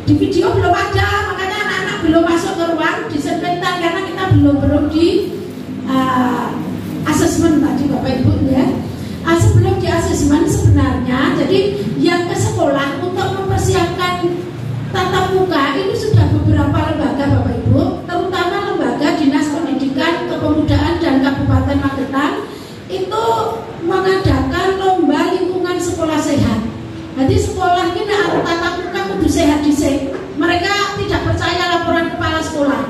Speaker 1: Di video belum ada, makanya anak-anak belum masuk ke ruang disinfektan karena kita belum di asesmen tadi Bapak Ibu, ya. Sebelum di asesmen sebenarnya, jadi yang ke sekolah untuk mempersiapkan tatap muka ini sudah beberapa lembaga Bapak Ibu, terutama lembaga Dinas Pendidikan, Kepemudaan dan Kabupaten Magetan itu mengadakan lomba lingkungan sekolah sehat. Jadi sekolah ini tatap muka kudu sehat dhisik. Mereka tidak percaya laporan kepala sekolah,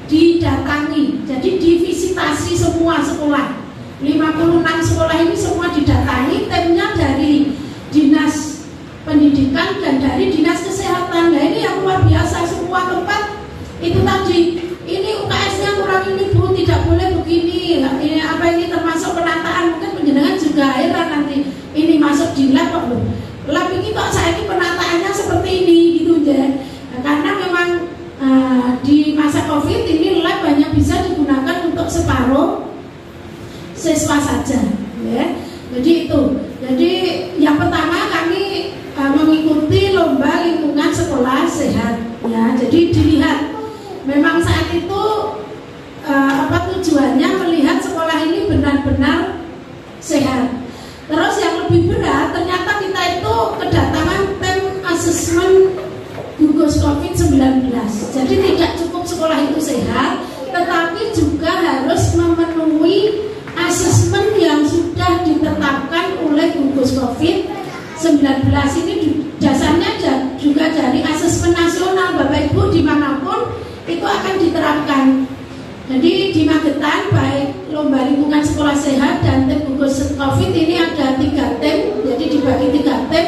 Speaker 1: didatangi. Jadi divisitasi semua sekolah. 56 sekolah ini semua didatangi, timnya dari Dinas Pendidikan dan dari Dinas Kesehatan. Nah ini yang luar biasa, semua tempat itu tadi. Ini UKS-nya kurang ini Bu, tidak boleh begini. Ini apa ini termasuk penataan? Mungkin penjenengan juga heran nanti ini masuk di lab kok loh. Lab ini kok saya ini penataannya seperti ini gitu ya. Nah, karena memang di masa COVID ini lab hanya bisa digunakan untuk separuh siswa saja, ya. Jadi itu. Jadi yang pertama kami mengikuti lomba lingkungan sekolah sehat, ya. Jadi dilihat memang saat itu tujuannya melihat sekolah ini benar-benar sehat. Terus yang lebih berat ternyata kita itu kedatangan tim asesmen gugus COVID-19. Jadi tidak cukup sekolah itu sehat, tetapi juga harus memenuhi asesmen yang sudah ditetapkan oleh gugus COVID-19 ini. Dasarnya juga dari asesmen nasional Bapak Ibu dimanapun itu akan diterapkan. Jadi di Magetan baik lomba lingkungan sekolah sehat dan tim gugus COVID ini ada 3 tim. Jadi dibagi 3 tim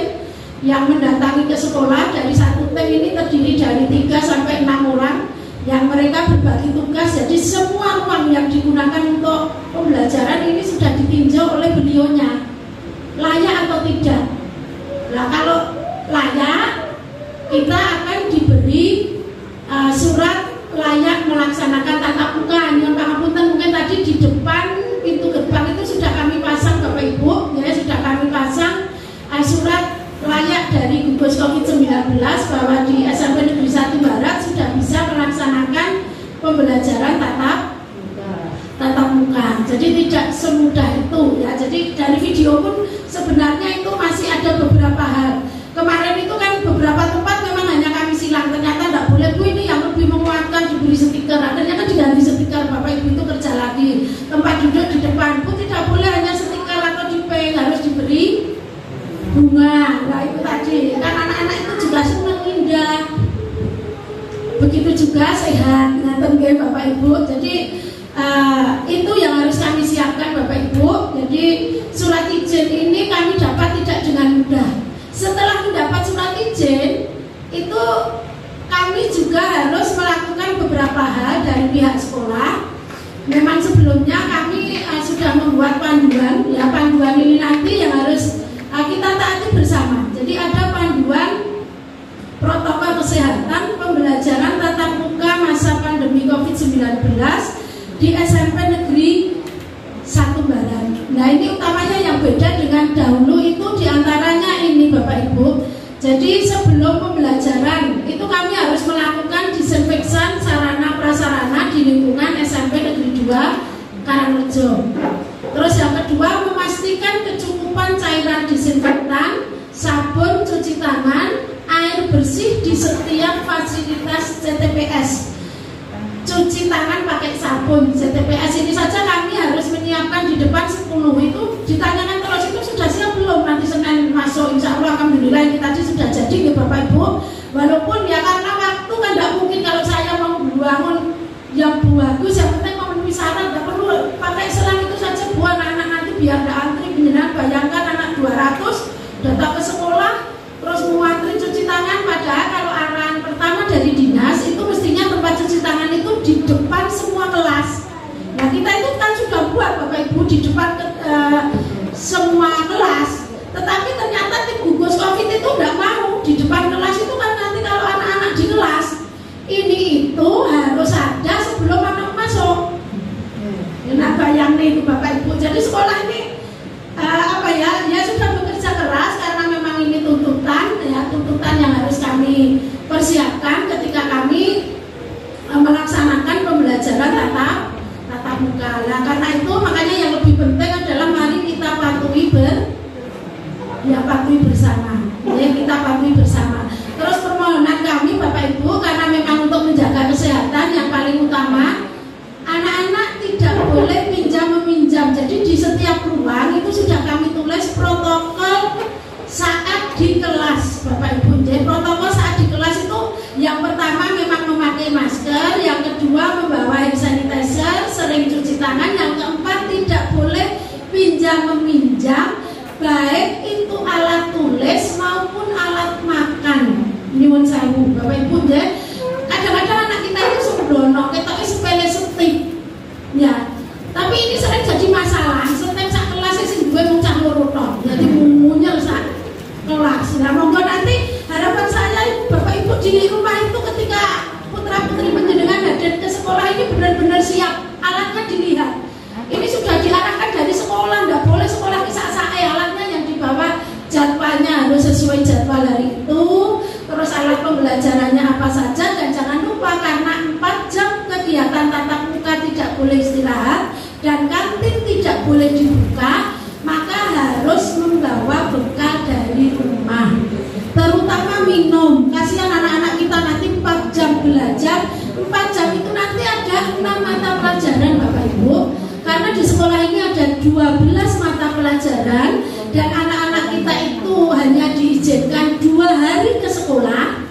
Speaker 1: yang mendatangi ke sekolah. Dari satu tim ini terdiri dari 3 sampai 6 orang yang mereka berbagi tugas. Jadi semua ruang yang digunakan untuk pembelajaran ini sudah ditinjau oleh beliaunya, layak atau tidak. Nah kalau layak, kita akan diberi surat layak melaksanakan tatap muka. Yang pangapunten mungkin tadi di depan pintu gerbang itu sudah kami pasang Bapak Ibu, ya, sudah kami pasang surat layak dari gugus COVID-19 bahwa di SMP Negeri 1 Barat sudah bisa melaksanakan pembelajaran tatap muka. Jadi tidak semudah itu, ya. Jadi dari video pun sebenarnya itu masih ada beberapa hal. Kemarin itu kan beberapa tempat memang hanya kami silang, ternyata tidak boleh Bu, ini yang lebih menguatkan Nah itu tadi kan anak-anak itu juga senang indah. Begitu juga sehat, ngaten nggih Bapak Ibu. Jadi itu yang harus kami siapkan Bapak Ibu. Jadi surat izin ini kami dapat tidak dengan mudah. Setelah mendapat surat izin itu kami juga harus melakukan beberapa hal dari pihak sekolah. Memang sebelumnya kami sudah membuat panduan, ya panduan ini nanti yang harus kita taati bersama. Jadi ada panduan protokol kesehatan pembelajaran tatap muka masa pandemi COVID-19 di SMP Negeri 1 Barat. Nah ini utamanya yang beda dengan dahulu itu diantaranya ini Bapak Ibu. Jadi sebelum pembelajaran itu kami harus melakukan disinfektan sarana prasarana di lingkungan SMP Negeri 2 Karangrejo. Terus yang kedua memastikan kecukupan cairan disinfektan, sabun cuci tangan, air bersih di setiap fasilitas CTPS. Cuci tangan pakai sabun CTPS ini saja kami harus menyiapkan di depan 10 itu ditanyakan terus itu sudah siap belum, nanti Senin masuk insya Allah alhamdulillah ini tadi sudah jadi ya Bapak Ibu. Walaupun ya karena waktu kan tidak mungkin kalau saya mau bangun yang bagus, yang penting memenuhi syarat, tidak perlu pakai selang itu saja buat anak-anak nanti biar tidak antri. Beneran bayangkan anak 200 datang ke sekolah terus mau antri cuci tangan, padahal kalau arahan pertama dari dinas itu mestinya tempat cuci tangan itu di depan semua kelas. Nah kita itu kan sudah buat Bapak Ibu di depan semua kelas, tetapi ternyata tim gugus COVID itu tidak mau di depan kelas itu kan nanti kalau anak-anak di kelas ini itu harus ada sebelum anak masuk. Nah bayangin itu Bapak Ibu, jadi sekolah ini ya sudah bekerja keras karena memang ini tuntutan yang harus kami persiapkan ketika kami melaksanakan pembelajaran tatap muka. Nah karena itu makanya yang lebih penting adalah mari kita patuhi bersama. Ya kita patuhi bersama. Terus permohonan kami Bapak Ibu karena memang untuk menjaga kesehatan yang paling utama, anak-anak tidak boleh pinjam-meminjam. Jadi di setiap ruang itu sudah kami tulis protokol saat di kelas Bapak Ibu. Jadi protokol saat di kelas itu yang pertama memang memakai masker, yang kedua membawa hand sanitizer, sering cuci tangan, yang keempat tidak boleh pinjam-meminjam baik itu alat tulis maupun alat makan. Nyuwun sewu Bapak Ibu ya. Kadang-kadang anak kita itu sembrono, ketoknya sepele setip. Ya. Tapi ini sering jadi masalah. Setiap sak kelas sing duwe mung cah loro tok. Jadi munyel sak kelas. Nah, monggo nanti harapan saya Bapak Ibu di rumah itu ketika putra-putri panjenengan hadir ke sekolah ini benar-benar siap. Alatnya dilihat. Ini sudah diarahkan dari sekolah, tidak boleh sekolah kisah-kisah alatnya yang dibawa jadwalnya harus sesuai jadwal hari itu. Terus alat pembelajarannya apa saja, dan jangan lupa karena 4 jam kegiatan tatap muka tidak boleh istirahat dan kantin tidak boleh dibuka, maka harus membawa bekal dari rumah, terutama minum. Kasihan anak-anak kita nanti 4 jam belajar, 4 jam itu nanti ada 6 mata pelajaran Bapak Ibu, karena di sekolah ini ada 12 mata pelajaran dan anak-anak kita itu hanya diizinkan 2 hari ke sekolah,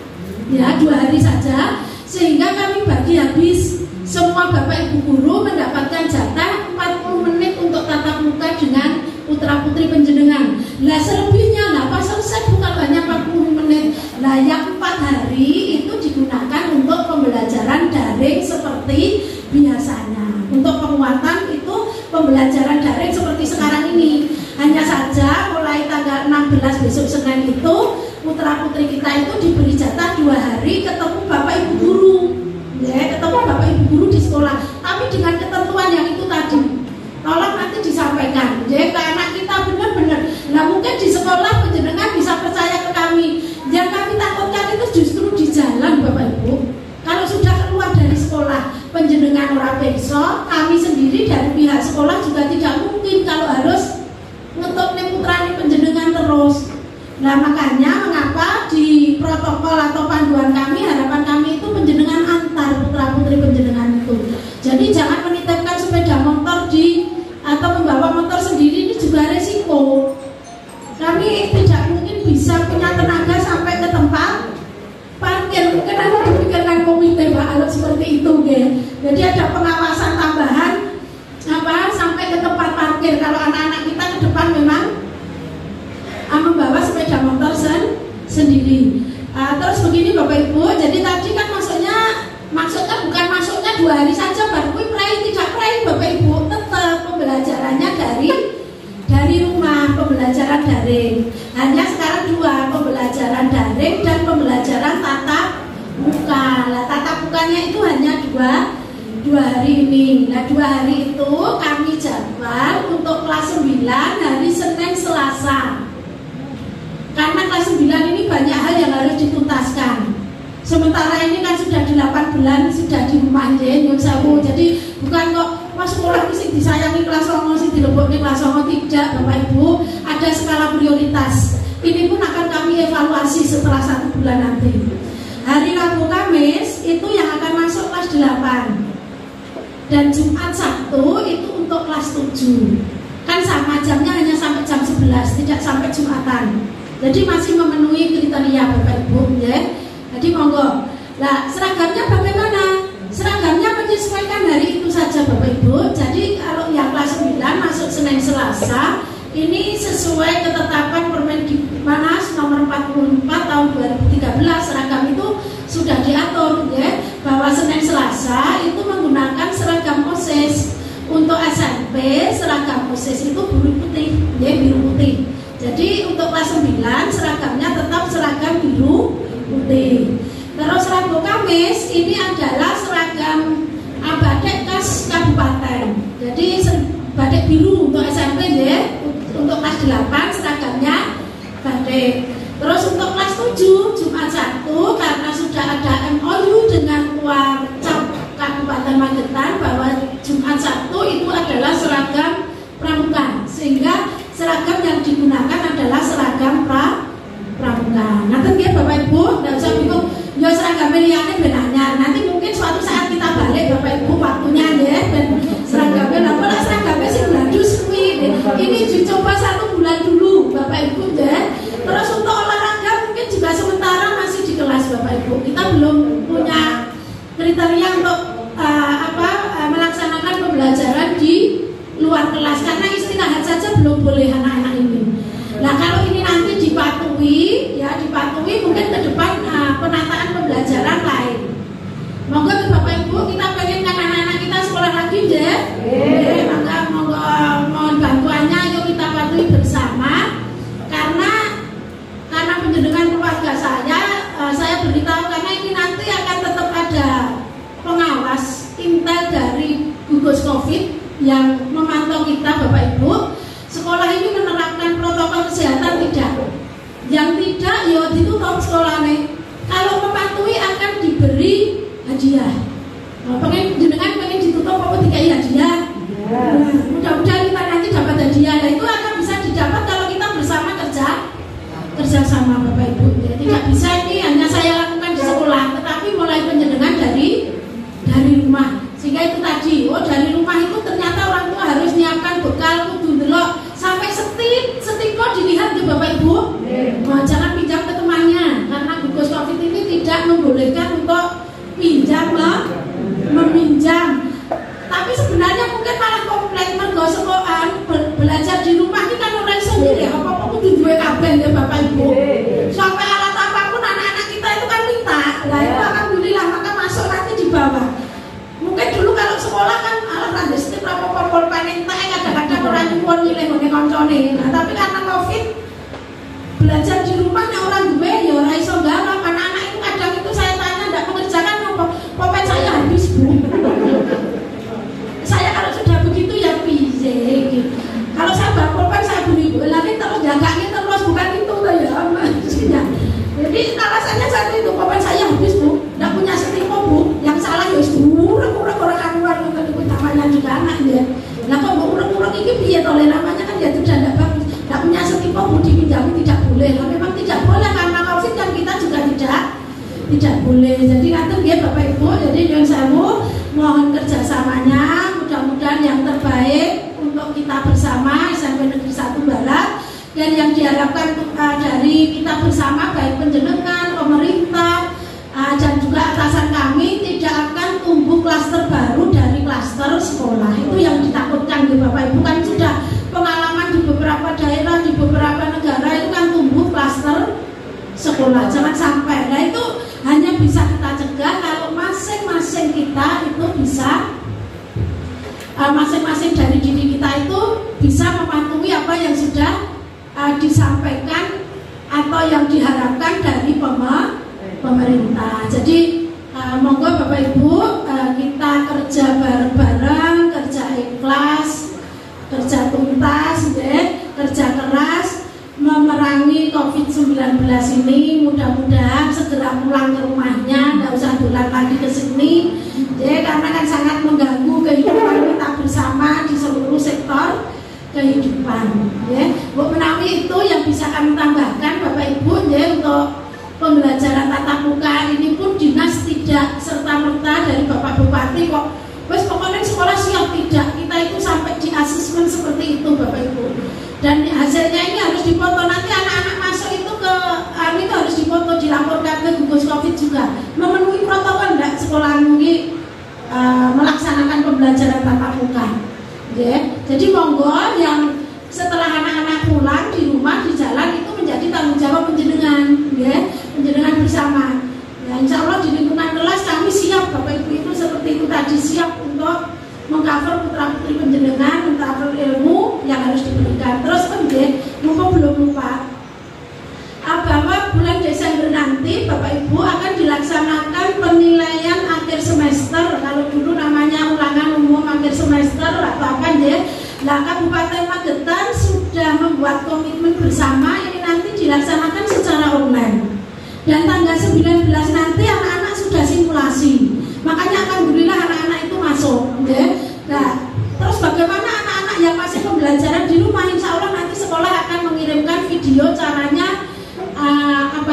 Speaker 1: ya 2 hari saja, sehingga kami bagi habis semua Bapak Ibu guru mendapatkan jatah 40 menit untuk tatap muka dengan putra-putri panjenengan. Lah selebihnya lah pas selesai bukan hanya 40 menit. Lah yang 4 hari itu digunakan untuk pembelajaran daring seperti biasanya. Untuk penguatan itu pembelajaran daring seperti sekarang ini. Hanya saja mulai tanggal 16 besok Senin itu putra-putri kita itu diberi jatah 2 hari ketemu Bapak Ibu guru. Ya, ketemu Bapak Ibu guru di sekolah. Tapi dengan ketentuan yang itu tadi. Tolong nanti disampaikan. Ya, ke anak kita benar-benar. Nah, mungkin di sekolah panjenengan bisa percaya ke kami. Yang kami takutkan itu justru di jalan Bapak Ibu. Kalau sudah keluar dari sekolah panjenengan ora besok, kami sendiri dari pihak sekolah juga tidak mungkin kalau harus ngetokne putrane panjenengan terus. Nah makanya mengapa di protokol atau panduan kami, harapan kami itu panjenengan antar putra-putri panjenengan itu. Jadi jangan menitipkan sepeda motor atau membawa motor sendiri, ini juga resiko. Kami tidak mungkin bisa punya tenaga sampai ke tempat parkir. Mungkin harus dipikirkan komite Pak kalau seperti itu ya. Jadi ada pengawasan tambahan sampai ke tempat parkir kalau anak-anak kita ke depan memang membawa sepeda motor sendiri. Terus begini Bapak Ibu, jadi tadi kan maksudnya bukan masuknya 2 hari saja baru tidak pray Bapak Ibu, tetap pembelajarannya dari rumah, pembelajaran daring. Hanya sekarang 2, pembelajaran daring dan pembelajaran tatap muka. Nah, tatap mukanya itu hanya 2 hari ini. Nah, 2 hari itu kami jadwal untuk kelas 9 hari Senin Selasa. Karena kelas 9 ini banyak hal yang harus dituntaskan. Sementara ini kan sudah 8 bulan sudah di rumah jadi bukan kok masuk sekolah mesti disayangi kelas 9 sih dileboknya kelas 9, tidak Bapak Ibu, ada skala prioritas. Ini pun akan kami evaluasi setelah 1 bulan nanti. Hari Rabu Kamis itu yang akan masuk kelas 8 dan Jumat Sabtu itu untuk kelas 7. Kan sama jamnya hanya sampai jam 11, tidak sampai Jumatan. Jadi masih memenuhi kriteria Bapak Ibu ya. Jadi monggo. Nah, seragamnya bagaimana? Seragamnya menyesuaikan hari itu saja Bapak Ibu. Jadi kalau yang kelas 9 masuk Senin Selasa, ini sesuai ketetapan Permendikbud nomor 44 tahun 2013. Seragam itu sudah diatur ya, bahwa Senin Selasa itu menggunakan seragam OSIS. Untuk SMP seragam OSIS itu biru putih, ya biru putih. Jadi untuk kelas 9 seragamnya tetap seragam biru putih. Terus Rabu Kamis ini adalah seragam batik khas kabupaten. Jadi batik biru untuk SMP ya. Untuk kelas 8 seragamnya batik. Terus untuk kelas 7 Jumat Sabtu karena sudah ada MOU dengan Warcap Kabupaten Magetan bahwa Jumat Sabtu itu adalah seragam pramuka, sehingga seragam yang digunakan adalah seragam pramuka. Nanti ya Bapak Ibu, tidak usah bingung. Ya seragam liyane ben anyar. Nanti mungkin suatu saat kita balik Bapak Ibu waktunya ya, ben seragamnya lah seragamnya sih bladus kuwi. Ini dicoba 1 bulan dulu Bapak Ibu ya. Terus untuk olahraga mungkin juga sementara masih di kelas Bapak Ibu. Kita belum punya kriteria untuk melaksanakan pembelajaran di luar kelas karena istirahat saja belum boleh anak-anak ini. Nah kalau ini nanti dipatuhi mungkin ke depan penataan pembelajaran lain. Monggo Bapak Ibu, kita pengen kan anak-anak kita sekolah lagi ya. Maka mohon bantuannya, yuk kita patuhi bersama. Karena penjenengan keluarga saya beritahu karena ini nanti akan tetap ada pengawas intel dari gugus COVID yang memantau kita Bapak Ibu. Sekolah ini menerapkan protokol kesehatan tidak? Yang tidak ya ditutup sekolahnya. Kalau mematuhi akan diberi hadiah. Jenengan pengen ditutup apa dikai hadiah? Mudah-mudahan kita nanti dapat hadiah. Nah, itu akan bisa didapat kalau kita bersama kerja sama Bapak Ibu. Ya, tidak bisa ini hanya saya lakukan di sekolah, tetapi mulai penjenengan dari rumah. Sehingga itu tadi, dari rumah itu ternyata orang tua harus nyiapkan bekal kudu ndelok sampai setiko dilihat ya Bapak Ibu. Jangan pinjam ke temannya karena gugus COVID ini tidak membolehkan untuk meminjam. Tapi sebenarnya mungkin malah komplain mergo sekolahan belajar di rumah ini kan orang sendiri apa-apa kudu duwe kabeh ya Bapak Ibu. Sampai alat apapun anak-anak kita itu kan minta. Lah itu alhamdulillah maka masuk nanti di bawah. Mungkin dulu kalau sekolah kan alat randestik apa-apa panen tak kadang-kadang orang nyuwun nyilih ngene koncone. Nah, tapi karena Covid belajar di rumahnya orang duwe ya ora iso garap. Anak-anak itu kadang itu saya tanya enggak mengerjakan apa? Pokoknya saya habis, Bu. Saya kalau sudah begitu ya piye gitu. Kalau saya bawa pulpen saya beli lagi terus jaganya terus bukan itu ya maksudnya. Jadi alasannya satu itu pulpen saya habis, Bu. Enggak punya setiko, Bu. Yang salah ya urek-urek orang keluar itu namanya juga anak ya. Lah kok urek-urek iki piye to namanya kan ya sudah enggak bagus. Enggak punya setiko Bu dipinjami tidak boleh. Lah memang tidak boleh karena Covid kan kita juga tidak boleh. Jadi nanti ya Bapak Ibu, jadi yang saya mohon kerjasamanya, mudah-mudahan yang terbaik untuk kita bersama SMP Negeri 1 Barat. Dan yang diharapkan dari kita bersama, baik penjenengan, pemerintah, dan juga atasan kami, tidak akan tumbuh klaster baru dari klaster sekolah. Itu yang ditakutkan di Bapak Ibu, kan sudah pengalaman di beberapa daerah, di beberapa negara itu kan tumbuh klaster sekolah. Jangan sampai. Nah itu hanya bisa kita cegah kalau masing-masing kita itu bisa, masing-masing dari diri kita itu bisa mematuhi apa yang sudah disampaikan atau yang diharapkan dari pemerintah. Jadi monggo Bapak Ibu, kita kerja bareng-bareng, kerja ikhlas, kerja tuntas, kerja keras memerangi COVID-19 ini. Mudah-mudahan segera pulang ke rumahnya, nggak usah pulang lagi ke sini, karena kan sangat mengganggu kehidupan kita bersama di seluruh sektor kehidupan. Bu menawi itu yang bisa kami tambahkan Bapak Ibu, untuk pembelajaran tatap muka ini pun dinas tidak serta-merta dari Bapak Bupati kok wes pokoknya sekolah siap, tidak. Kita itu sampai di asesmen seperti itu Bapak Ibu, dan hasilnya ini harus dipoto. Nanti anak-anak masuk itu ke itu harus dipoto, dilaporkan ke gugus COVID juga, memenuhi protokol enggak sekolah ini melaksanakan pembelajaran tatap muka. Jadi monggo yang setelah anak-anak pulang di rumah, di jalan, itu menjadi tanggung jawab penjenengan, penjenengan bersama. Insya Allah di lingkungan kelas kami siap Bapak Ibu itu seperti itu tadi, siap untuk mengcover putra-putri penjenengan, mengcover ilmu yang harus diberikan. Terus mumpung belum lupa, bahwa bulan Desember nanti Bapak Ibu akan dilaksanakan penilaian akhir semester. Kalau dulu namanya ulangan umum akhir semester atau apa Nah, Kabupaten Magetan sudah membuat komitmen bersama ini nanti dilaksanakan secara online. Dan tanggal 19 nanti anak-anak sudah simulasi. Makanya alhamdulillah anak-anak itu masuk. Nah, terus bagaimana anak-anak yang masih pembelajaran di rumah? Insya Allah nanti sekolah akan mengirimkan video caranya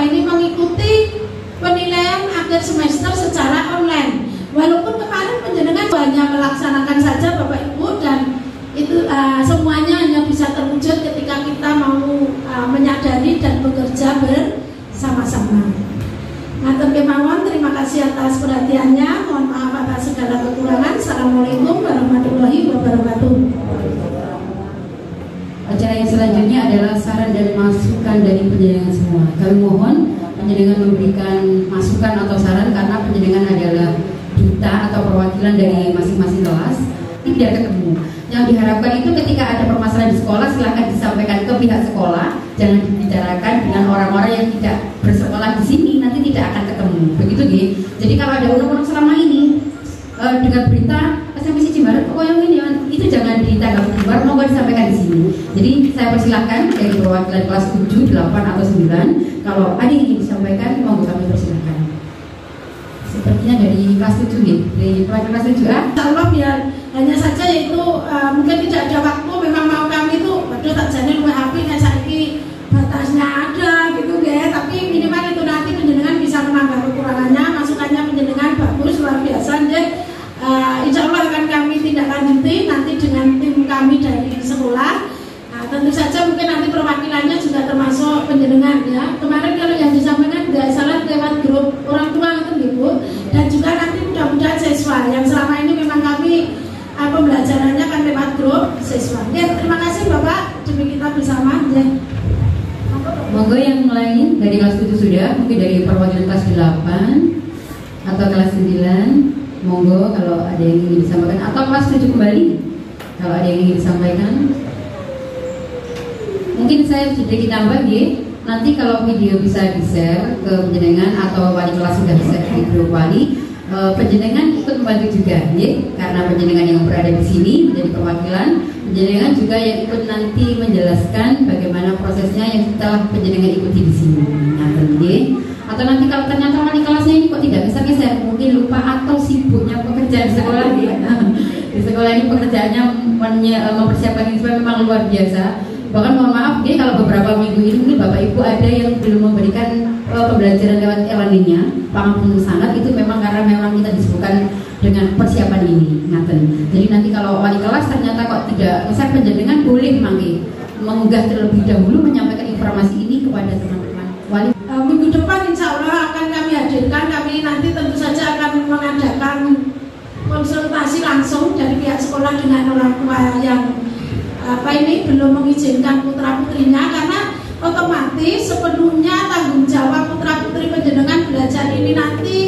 Speaker 1: mengikuti penilaian akhir semester secara online. Walaupun kemarin penjenengan hanya melaksanakan saja Bapak Ibu, dan itu semuanya hanya bisa terwujud ketika kita mau menyadari dan bekerja bersama-sama. Ngatur kemauan, terima kasih atas perhatiannya. Mohon maaf atas segala kekurangan. Assalamualaikum warahmatullahi wabarakatuh.
Speaker 3: Acara yang selanjutnya adalah saran dan masukan dari penjenengan semua. Kami mohon penjenengan memberikan masukan atau saran, karena penjenengan adalah duta atau perwakilan dari masing-masing kelas. Tidak ketemu. Yang diharapkan itu ketika ada permasalahan di sekolah, silahkan disampaikan ke pihak sekolah, jangan dibicarakan dengan orang-orang yang tidak bersekolah di sini, nanti tidak akan ketemu. Begitu gitu. Jadi kalau ada orang-orang selama ini dengan berita SMPC Jimbaran, yang ini itu jangan ditanggapi di luar, mau disampaikan di sini. Jadi saya persilahkan dari perwakilan kelas 7, 8 atau 9, kalau ada yang ingin disampaikan, mau kami persilahkan. Sepertinya dari kelas 7 nih, dari perwakilan kelas 7A.
Speaker 1: Allah biar hanya saja itu mungkin tidak ada waktu, memang mau kami itu waduh tak jalan HP nya saiki batasnya ada gitu tapi minimal itu nanti penjenengan bisa menambah kekurangannya, masukannya penjenengan bagus luar biasa insya Allah akan kami tindak lanjuti nanti dengan tim kami dari sekolah. Tentu saja mungkin nanti perwakilannya juga termasuk penjenengan kemarin kalau yang disampaikan tidak salah lewat grup orang tua Bu, dan juga nanti mudah-mudahan siswa yang selama ini memang kami pembelajarannya kan lewat grup siswa. Terima kasih Bapak, demi kita bersama.
Speaker 3: Monggo yang lain dari kelas 7 sudah, mungkin dari perwakilan kelas 8 atau kelas 9, monggo kalau ada yang ingin disampaikan, atau kelas 7 kembali kalau ada yang ingin disampaikan. Mungkin saya sudah ditambah nanti kalau video bisa di-share ke penjenengan atau wali kelas sudah di-share di grup wali, penjenengan ikut membantu juga karena penjenengan yang berada di sini menjadi perwakilan, penjenengan juga yang ikut nanti menjelaskan bagaimana prosesnya yang setelah penjenengan ikuti di sini. Atau nanti kalau ternyata wali kelasnya ini kok tidak bisa geser, mungkin lupa atau sibuknya pekerjaan di sekolah di sekolah ini pekerjaannya mempersiapkan ini memang luar biasa. Bahkan mohon maaf kalau beberapa minggu ini mungkin Bapak Ibu ada yang belum memberikan pembelajaran lewat e-learningnya, paham sangat itu memang karena memang kita disebutkan dengan persiapan ini. Jadi nanti kalau wali kelas ternyata kok tidak besar penjenengan boleh mangke mengunggah terlebih dahulu menyampaikan informasi ini kepada teman-teman wali.
Speaker 1: Minggu depan insya Allah akan kami hadirkan. Kami nanti tentu saja akan mengadakan konsultasi langsung dari pihak sekolah dengan orang tua yang belum mengizinkan putra putrinya, karena otomatis sepenuhnya tanggung jawab putra putri panjenengan belajar ini nanti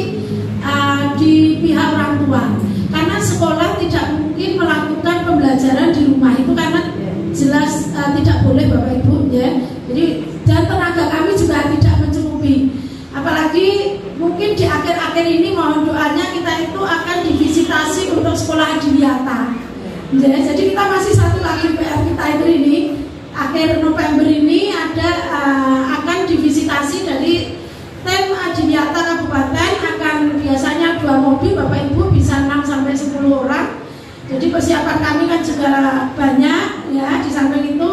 Speaker 1: di pihak orang tua, karena sekolah tidak mungkin melakukan pembelajaran di rumah itu karena jelas tidak boleh Bapak Ibu ya. Jadi dan tenaga kami juga tidak mencukupi, apalagi mungkin di akhir-akhir ini mohon doanya kita itu akan divisitasi untuk sekolah adiwiyata ya. Jadi kita masih satu lagi PR kita itu ini akhir November ini ada akan divisitasi dari tim adiwiyata kabupaten, akan biasanya 2 mobil Bapak Ibu, bisa 6 sampai 10 orang. Jadi persiapan kami kan juga banyak ya. Di samping itu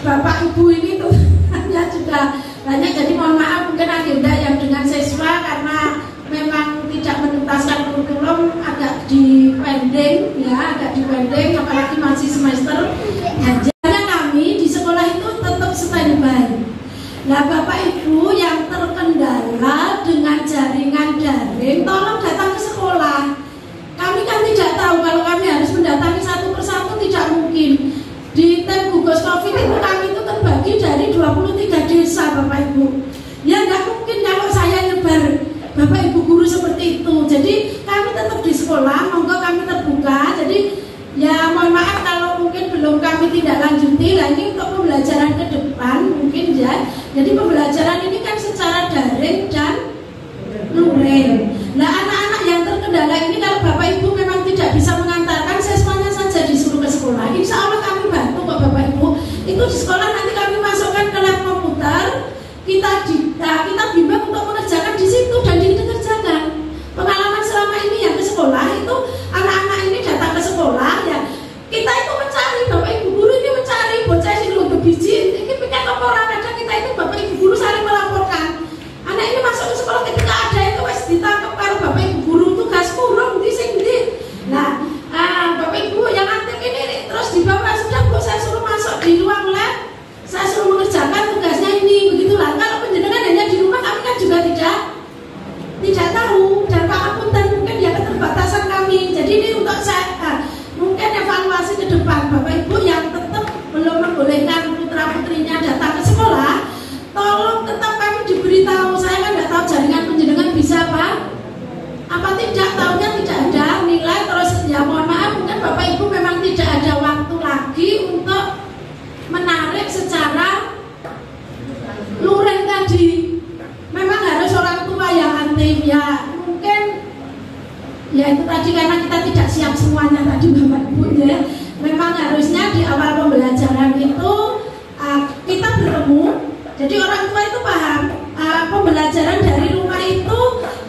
Speaker 1: Bapak Ibu ini tuh hanya juga banyak. Jadi mohon maaf mungkin agenda yang dengan siswa karena memang tidak menuntaskan kurikulum agak dipending ya, apalagi masih semester. Jadi kami di sekolah itu tetap standby. Nah Bapak Ibu yang terkendala dengan jaringan daring, tolong datang ke sekolah. Kami kan tidak tahu kalau kami harus mendatangi satu persatu, tidak mungkin. Di tim gugus COVID itu kami itu terbagi dari 23 desa Bapak Ibu. Ya nggak mungkin kalau saya nyebar Bapak Ibu guru seperti itu. Jadi kami tetap di sekolah, monggo kami terbuka. Jadi ya mohon maaf kalau mungkin belum kami tidak lanjuti. Lah ini untuk pembelajaran ke depan mungkin ya. Jadi pembelajaran ini kan secara daring dan luring. Nah anak-anak yang terkendala ini kalau Bapak Ibu memang tidak bisa mengantarkan, siswanya saja disuruh ke sekolah. Insya Allah kami bantu kok Bapak Ibu. Itu di sekolah nanti kami masukkan ke lab komputer, kita bimbing untuk mengerjakan di situ dan dikerjakan. Pengalaman selama ini yang ke sekolah itu anak-anak ini datang ke sekolah ya, kita itu mencari, Bapak Ibu guru ini mencari bocah sing lho biji ini piket apa ora ada, kita itu Bapak Ibu guru saling melaporkan. Anak ini masuk ke sekolah ketika ada itu wis ditangkap karo Bapak Ibu guru, tugas kurang di sing ndi. Nah, Bapak Ibu yang aktif ini terus dibawa, sudah Bu saya suruh masuk di ruang lab, saya suruh mengerjakan tugasnya ini, begitulah. Kalau penjenengan hanya di rumah kami kan juga tidak tahu, dan Pak Apunten mungkin ya keterbatasan kami. Jadi ini untuk saya mungkin evaluasi ke depan Bapak Ibu yang tetap belum membolehkan putra putrinya datang ke sekolah, tolong tetap kami diberitahu. Saya kan nggak tahu jaringan penjenengan bisa apa tidak, tahunya tidak ada nilai terus ya mohon maaf mungkin Bapak Ibu memang tidak ada waktu lagi untuk menarik secara luring tadi. Memang harus orang tua yang aktif ya, mungkin ya itu tadi karena kita tidak siap semuanya tadi Bapak Ibu ya. Memang harusnya di awal pembelajaran itu kita bertemu. Jadi orang tua itu paham pembelajaran dari rumah itu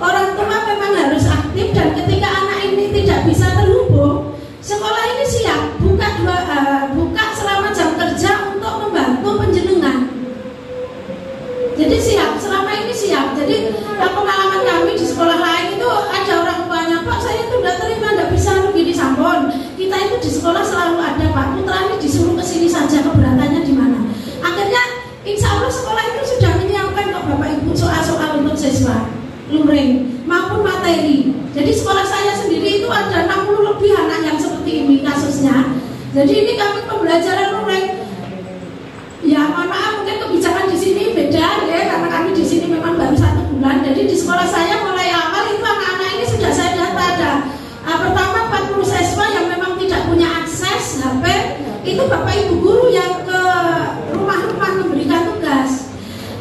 Speaker 1: orang tua memang harus aktif, dan ketika anak ini tidak bisa terhubung, sekolah ini siap buka selama jam kerja untuk membantu penjenengan. Jadi siap, selama ini siap. Jadi pengalaman kami di sekolah lain itu ada orang tuanya, Pak saya itu udah terima, nggak bisa begini Sampon. Kita itu di sekolah selalu ada Pak, putra ini disuruh kesini saja, keberatannya di mana. Akhirnya insya Allah sekolah itu sudah menyiapkan kok Bapak Ibu soal-soal untuk siswa luring maupun materi. Jadi sekolah saya sendiri itu ada 60 lebih anak yang seperti ini kasusnya. Jadi ini kami pembelajaran luring. Ya mohon maaf mungkin kebijakan di sini beda ya, karena kami di sini memang baru 1 bulan. Jadi di sekolah saya mulai awal itu anak-anak ini sudah saya data ada. Pertama 40 siswa yang memang tidak punya akses HP, itu Bapak Ibu guru yang ke rumah-rumah memberikan tugas.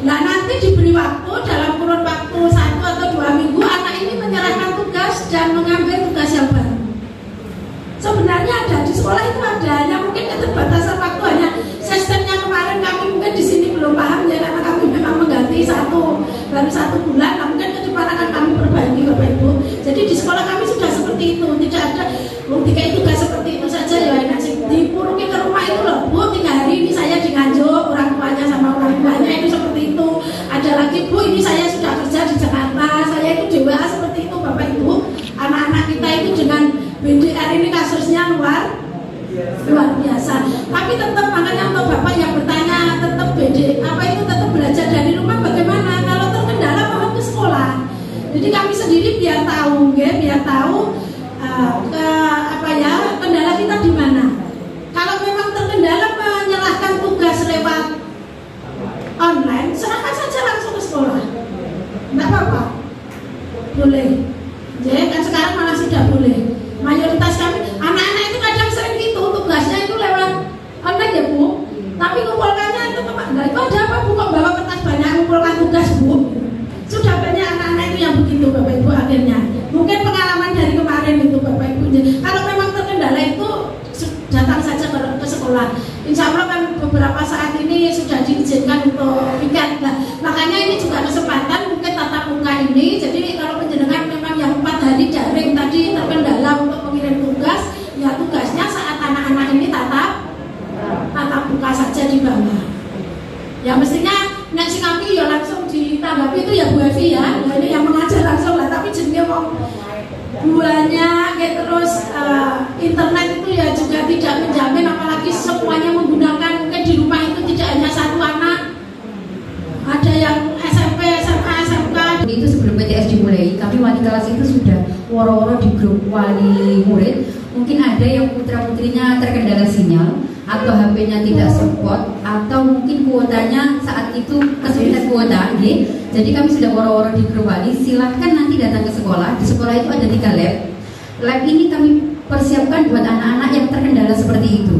Speaker 1: Nah nanti diberi waktu dalam kurun waktu 1 atau 2 minggu anak ini menyerahkan tugas dan mengambil tugas yang baru. Sebenarnya ada di sekolah itu ada, hanya mungkin keterbatasan waktu, hanya sistemnya kemarin kami mungkin di sini belum paham ya, karena kami memang mengganti baru 1 bulan. Nah, mungkin ke depan akan kami perbaiki Bapak Ibu. Jadi di sekolah kami sudah seperti itu, tidak ada bukti tugas seperti itu saja ya. Enak sih dipurungi ke rumah itu loh Bu, 3 hari ini saya di Nganjuk, orang tuanya sama orang tuanya itu seperti itu. Ada lagi Bu, ini saya sudah kerja di Jakarta, saya itu di WA seperti itu Bapak Ibu. Anak-anak kita itu dengan BDR ini kasusnya luar biasa. Tapi tetap makanya untuk bapak yang bertanya tetap tetap belajar dari rumah bagaimana? Kalau terkendala mohon ke sekolah. Jadi kami sendiri biar tahu kendala kita di mana. Kalau memang terkendala menyerahkan tugas lewat online, serahkan saja langsung ke sekolah. Enggak apa-apa. Boleh. Jadi kan sekarang malah sudah boleh. Mayoritas kami anak-anak itu kadang sering gitu tugasnya itu lewat online ya Bu. Tapi kumpulkannya itu enggak itu ada apa Bu kok bawa kertas banyak kumpulkan tugas Bu. Sudah banyak anak-anak itu yang begitu Bapak Ibu akhirnya. Mungkin pengalaman dari kemarin itu Bapak Ibu. Kalau memang terkendala itu datang saja ke sekolah. Insya Allah kan beberapa saat ini sudah diizinkan untuk piket. Nah, makanya ini juga kesempatan mungkin tatap muka ini. Jadi kalau penjenengan memang yang 4 hari daring tadi terkendala untuk mengirim tugas, ya tugasnya saat anak-anak ini tatap muka saja di bawah. Ya mestinya nek sing kami ya langsung ditanggapi itu ya Bu Evi ya. Nah, ini yang mengajar langsung lah, tapi jenenge wong buahnya terus internet itu ya juga tidak menjamin, apalagi semuanya menggunakan, mungkin di rumah itu tidak hanya satu anak, ada yang SMP, SMA, SMK.
Speaker 3: Itu sebelum PTS dimulai, kami wali kelas itu sudah woro-woro di grup wali murid. Mungkin ada yang putra-putrinya terkendala sinyal atau HP-nya tidak support, atau mungkin kuotanya saat itu kesulitan kuota, gitu. Jadi kami sudah woro-woro di grup wali, silahkan nanti datang ke sekolah. Di sekolah itu ada 3 lab. Lab ini kami persiapkan buat anak-anak yang terkendala seperti itu.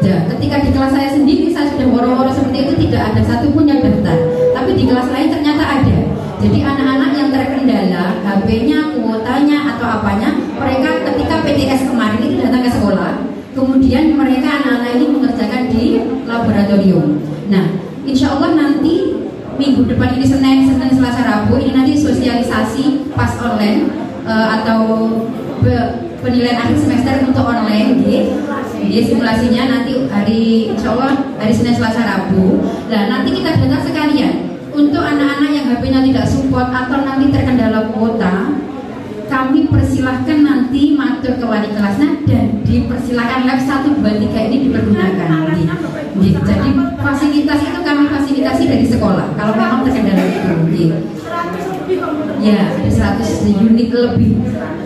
Speaker 3: Ya, ketika di kelas saya sendiri saya sudah woro-woro seperti itu, tidak ada satupun yang daftar. Tapi di kelas lain ternyata ada. Jadi anak-anak yang terkendala HP-nya, kuotanya atau apanya, mereka ketika PTS kemarin itu datang ke sekolah. Kemudian mereka anak-anak ini mengerjakan di laboratorium. Nah, insya Allah nanti minggu depan ini Senin, Selasa, Rabu ini nanti sosialisasi pas online atau penilaian akhir semester untuk online gitu. Jadi simulasinya nanti insya Allah hari Senin, Selasa, Rabu. Nah nanti kita datang sekalian untuk anak-anak yang HP-nya tidak support atau nanti terkendala kuota. Kami persilahkan nanti matur ke wali kelasnya dan dipersilahkan lab 1, 2, 3 ini dipergunakan. Jadi fasilitas itu kami fasilitasi dari sekolah kalau memang terkendala itu. Ya, ada 100 unit lebih.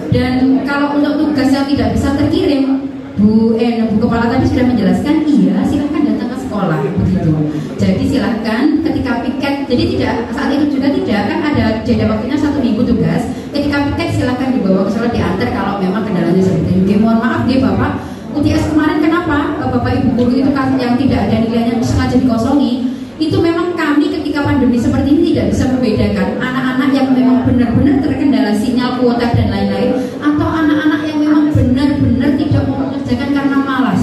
Speaker 3: Dan kalau untuk tugas yang tidak bisa terkirim, Bu Kepala tadi sudah menjelaskan, iya silahkan datang ke sekolah begitu. Jadi silahkan ketika piket, jadi tidak saat itu juga tidak kan ada jeda waktunya 1 minggu tugas. Ketika piket silahkan dibawa ke sekolah, diantar kalau memang kendalanya seperti itu. Mohon maaf Bapak, UTS kemarin kenapa Bapak Ibu guru itu yang tidak ada nilainya sengaja dikosongi? Itu memang kami ketika pandemi seperti ini tidak bisa membedakan anak-anak yang memang benar-benar terkendala sinyal, kuota dan lain-lain, atau anak-anak yang memang benar-benar tidak mau mengerjakan karena malas.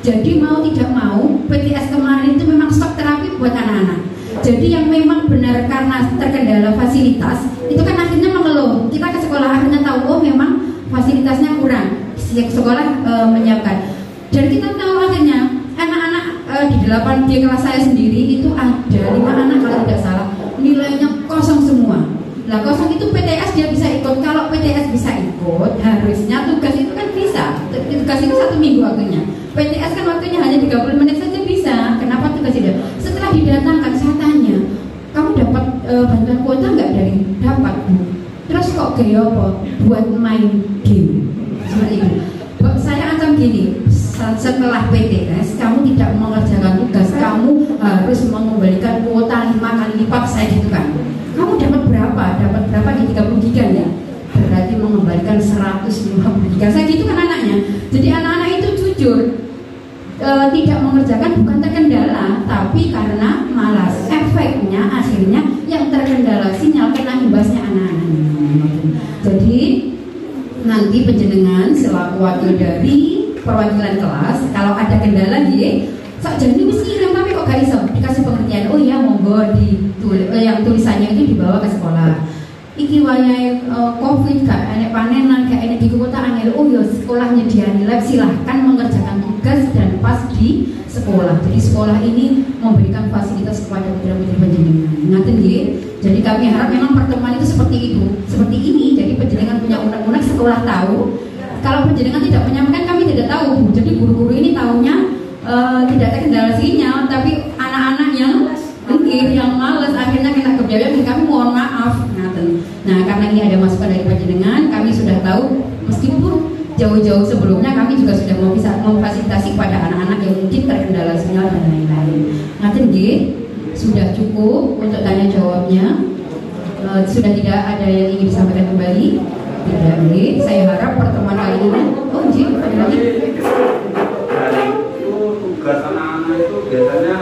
Speaker 3: Jadi mau tidak mau PTS kemarin itu memang stok terapi buat anak-anak. Jadi yang memang benar karena terkendala fasilitas itu kan akhirnya mengeluh. Kita ke sekolah akhirnya tahu oh memang fasilitasnya kurang. Sekolah menyiapkan. Dan kita tahu akhirnya anak-anak di kelas saya sendiri itu ada 5 anak kalau tidak salah nilainya kosong semua. Nah kosong itu PTS dia bisa ikut. Kalau PTS bisa ikut, harusnya tugas itu kan bisa. Tugas itu 1 minggu waktunya. PTS kan waktunya hanya 30 menit saja bisa. Kenapa tugas itu? Setelah didatangkan saya tanya, kamu dapat bantuan kuota nggak dari? Dapat Bu. Terus kok gaya apa? Buat main game seperti itu. Saya ancam gini, setelah PTS kamu tidak mengerjakan tugas, kamu harus mengembalikan kuota 5 kali lipat saya gitu kan. Kamu dapat berapa? Dapat berapa di 30 giga ya? Berarti mengembalikan 150 giga. Saya gitu kan anaknya. Jadi anak-anak itu jujur tidak mengerjakan bukan terkendala, tapi karena malas. Efeknya akhirnya yang terkendala sinyal kena imbasnya anak-anak. Jadi nanti penjenengan selaku wakil dari perwakilan kelas kalau ada kendala nggih sak jane wis ngirim tapi kok gak iso dikasih pengertian. Oh iya monggo yang tulisannya itu dibawa ke sekolah. Iki wayahe Covid gak enek panenan, gak enek di kota angel. Oh ya sekolah nyediani lab, silahkan mengerjakan tugas dan pas di sekolah. Jadi sekolah ini memberikan fasilitas kepada putra-putri penjenengan. Ngaten nggih. Jadi kami harap memang pertemuan itu seperti itu, seperti ini. Jadi penjenengan punya unek-unek, sekolah tahu. Kalau penjenengan tidak menyampaikan, kami tidak tahu. Jadi guru-guru ini tahunya tidak terkendala sinyal, tapi anak-anak yang malas akhirnya kena kebiayaan. Kami mohon maaf. Nah, karena ini ada masukan dari panjenengan, kami sudah tahu meskipun jauh-jauh sebelumnya kami juga sudah memfasilitasi kepada anak-anak yang mungkin terkendala sinyal dan lain-lain. Ngaten nggih, sudah cukup untuk tanya jawabnya. Sudah tidak ada yang ingin disampaikan kembali? Tidak nggih. Saya harap pertemuan kali ini ada lagi.
Speaker 6: Itu tugas anak-anak itu biasanya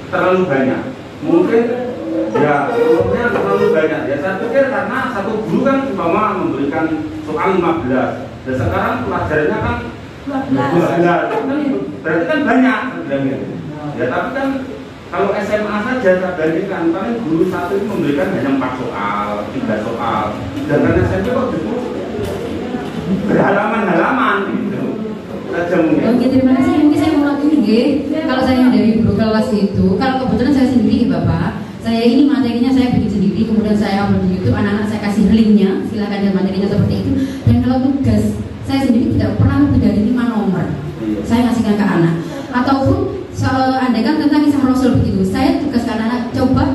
Speaker 6: terlalu banyak. Mungkin ya umumnya terlalu banyak. Ya saya pikir karena satu guru kan umpama memberikan soal 15. Dan sekarang pelajarannya kan 12. Berarti kan banyak sebenarnya. Ya tapi kan kalau SMA saja saya bandingkan, paling guru satu itu memberikan hanya 4 soal, 3 soal. Sedangkan SMP kok justru berhalaman-halaman gitu.
Speaker 3: Oke, terima kasih. Mungkin saya mau lagi nih, kalau saya dari guru kelas itu, kalau kebetulan saya sendiri Bapak, saya ini materinya saya bikin sendiri, kemudian saya upload di YouTube, anak-anak saya kasih linknya, silakan dan materinya seperti itu. Dan kalau tugas saya sendiri tidak pernah lebih dari 5 nomor, saya ngasihkan ke anak. Ataupun andaikan tentang kisah Rasul begitu, saya tugas ke anak-anak coba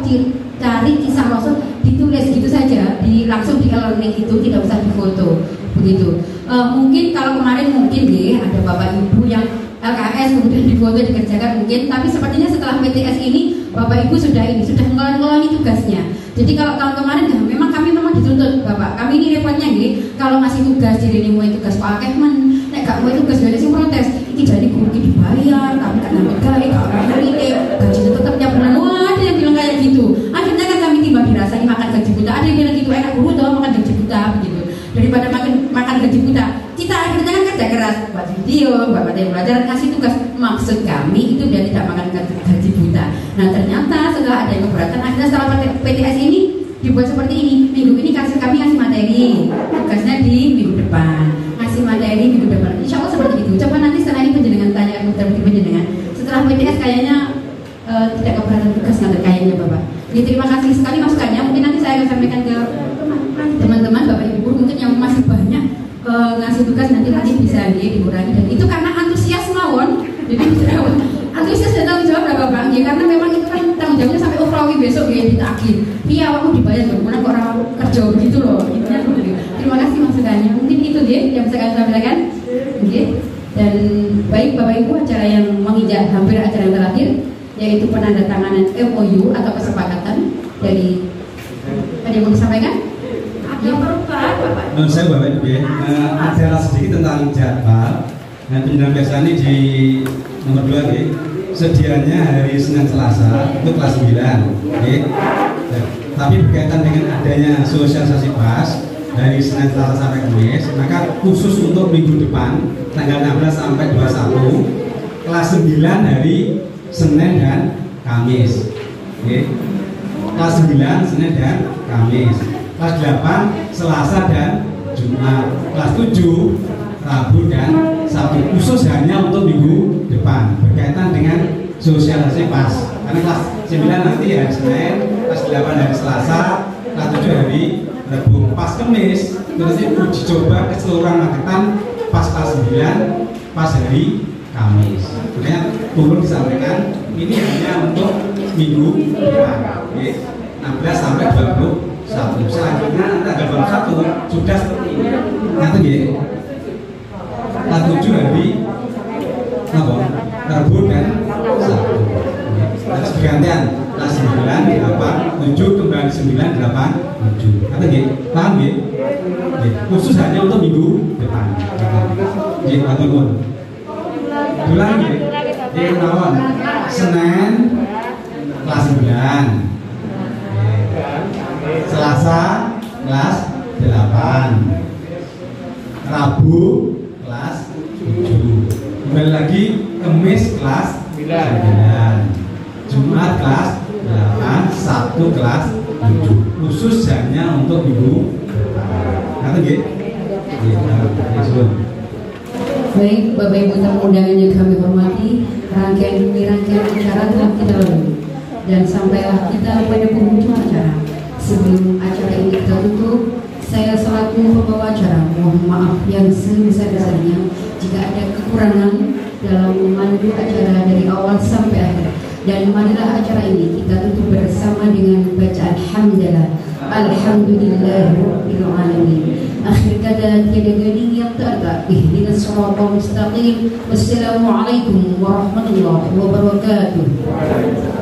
Speaker 3: cari kisah Rasul, ditulis gitu saja, langsung di e-learning itu, tidak usah difoto begitu. Mungkin kalau kemarin mungkin deh ada bapak ibu yang LKS kemudian difoto dikerjakan mungkin, tapi sepertinya setelah PTS ini bapak ibu sudah mengulangi tugasnya. Jadi kalau tahun kemarin ya, memang kami dituntut bapak, kami ini repotnya nih kalau ngasih tugas jadi ini mulai tugas Pak Kekmen, nek gak mulai tugas dari sing protes, ini jadi guru ini dibayar, tapi kan ngambil gawe, kalau hari ini gajinya tetap tiap bulan. Wah, ada yang bilang kayak gitu. Akhirnya kan kami timbang dirasani makan gaji buta, ada yang bilang gitu, enak guru tau makan gaji buta begitu. Daripada makan gaji buta, kita akhirnya kan kerja keras buat video, buat materi pelajaran, kasih tugas. Maksud kami itu biar tidak makan gaji buta. Nah ternyata setelah ada yang keberatan, akhirnya setelah PTS ini dibuat seperti ini. Minggu ini kami ngasih materi, tugasnya di minggu depan, ngasih materi minggu depan. Insya Allah seperti itu. Coba nanti setelah ini penjenengan tanya ke penjenengan. Setelah PTS kayaknya tidak keberatan tugas nanti kayaknya Bapak. Jadi terima kasih sekali masukannya. Mungkin nanti saya akan sampaikan ke teman-teman Bapak Ibu guru mungkin yang masih banyak ngasih tugas nanti bisa dikurangi. Dan itu karena antusias mawon. Jadi antusias dan tanggung jawab Bapak. Ya, karena memang itu kan tanggung jawabnya sampai Ukrawi besok ya ditagih. Iya, aku dibayar bagaimana kok orang kerja begitu loh. Terima kasih masukannya. Mungkin itu dia yang bisa kami sampaikan. Okay. Dan baik Bapak Ibu, acara yang menginjak hampir acara yang terakhir yaitu penandatanganan MOU atau kesepakatan dari ada yang mau disampaikan? Yang perubahan Bapak?
Speaker 7: Menurut saya Bapak Ibu ya, ada sedikit tentang jadwal. Nah, penjelasan biasa ini di nomor 2 ya. Sedianya hari Senin Selasa itu kelas 9 ya. Tapi berkaitan dengan adanya sosialisasi PAS dari Senin Selasa sampai Kamis, maka khusus untuk minggu depan tanggal 16 sampai 21 kelas 9 hari Senin dan Kamis. Okay. Kelas 9 Senin dan Kamis. Kelas 8 Selasa dan Jumat. Kelas 7 Rabu dan Sabtu, khusus hanya untuk minggu depan berkaitan dengan sosialisasi PAS. Karena kelas 9 nanti hari Senin, kelas 8 hari Selasa, kelas 7 hari Rabu. Pas Kamis terus uji coba keseluruhan Magetan pas kelas 9 pas hari Kamis. Makanya turun disampaikan ini hanya untuk minggu depan, okay? 16 sampai 21. Selanjutnya tanggal 21 sudah seperti ini. Nanti ya. Kelas 7 hari Rabu dan Sabtu. Terus bergantian kelas 9, 8, 7 kembali 9, 8, 7. Nanti ya. Paham ya? Khusus hanya untuk minggu depan. Ya, atur. Ulang ya. Yang lawan Senin kelas 9, Selasa kelas 8, Rabu kelas 7, kembali lagi Kamis kelas 9, Jumat kelas 8, Sabtu kelas 7. Khusus hanya untuk minggu depan. Nanti ya.
Speaker 3: Baik, Bapak Ibu tamu undangan yang kami hormati, rangkaian demi rangkaian acara telah kita lalui dan sampailah kita pada penghujung acara. Sebelum acara ini kita tutup, saya selaku pembawa acara mohon maaf yang sebesar-besarnya jika ada kekurangan dalam memandu acara dari awal sampai akhir. Dan marilah acara ini kita tutup bersama dengan bacaan hamdalah. Alhamdulillahirabbil alamin. Akhir kata tiada gading yang tak ada. Ihdinas siratal mustaqim. Wassalamualaikum warahmatullahi wabarakatuh.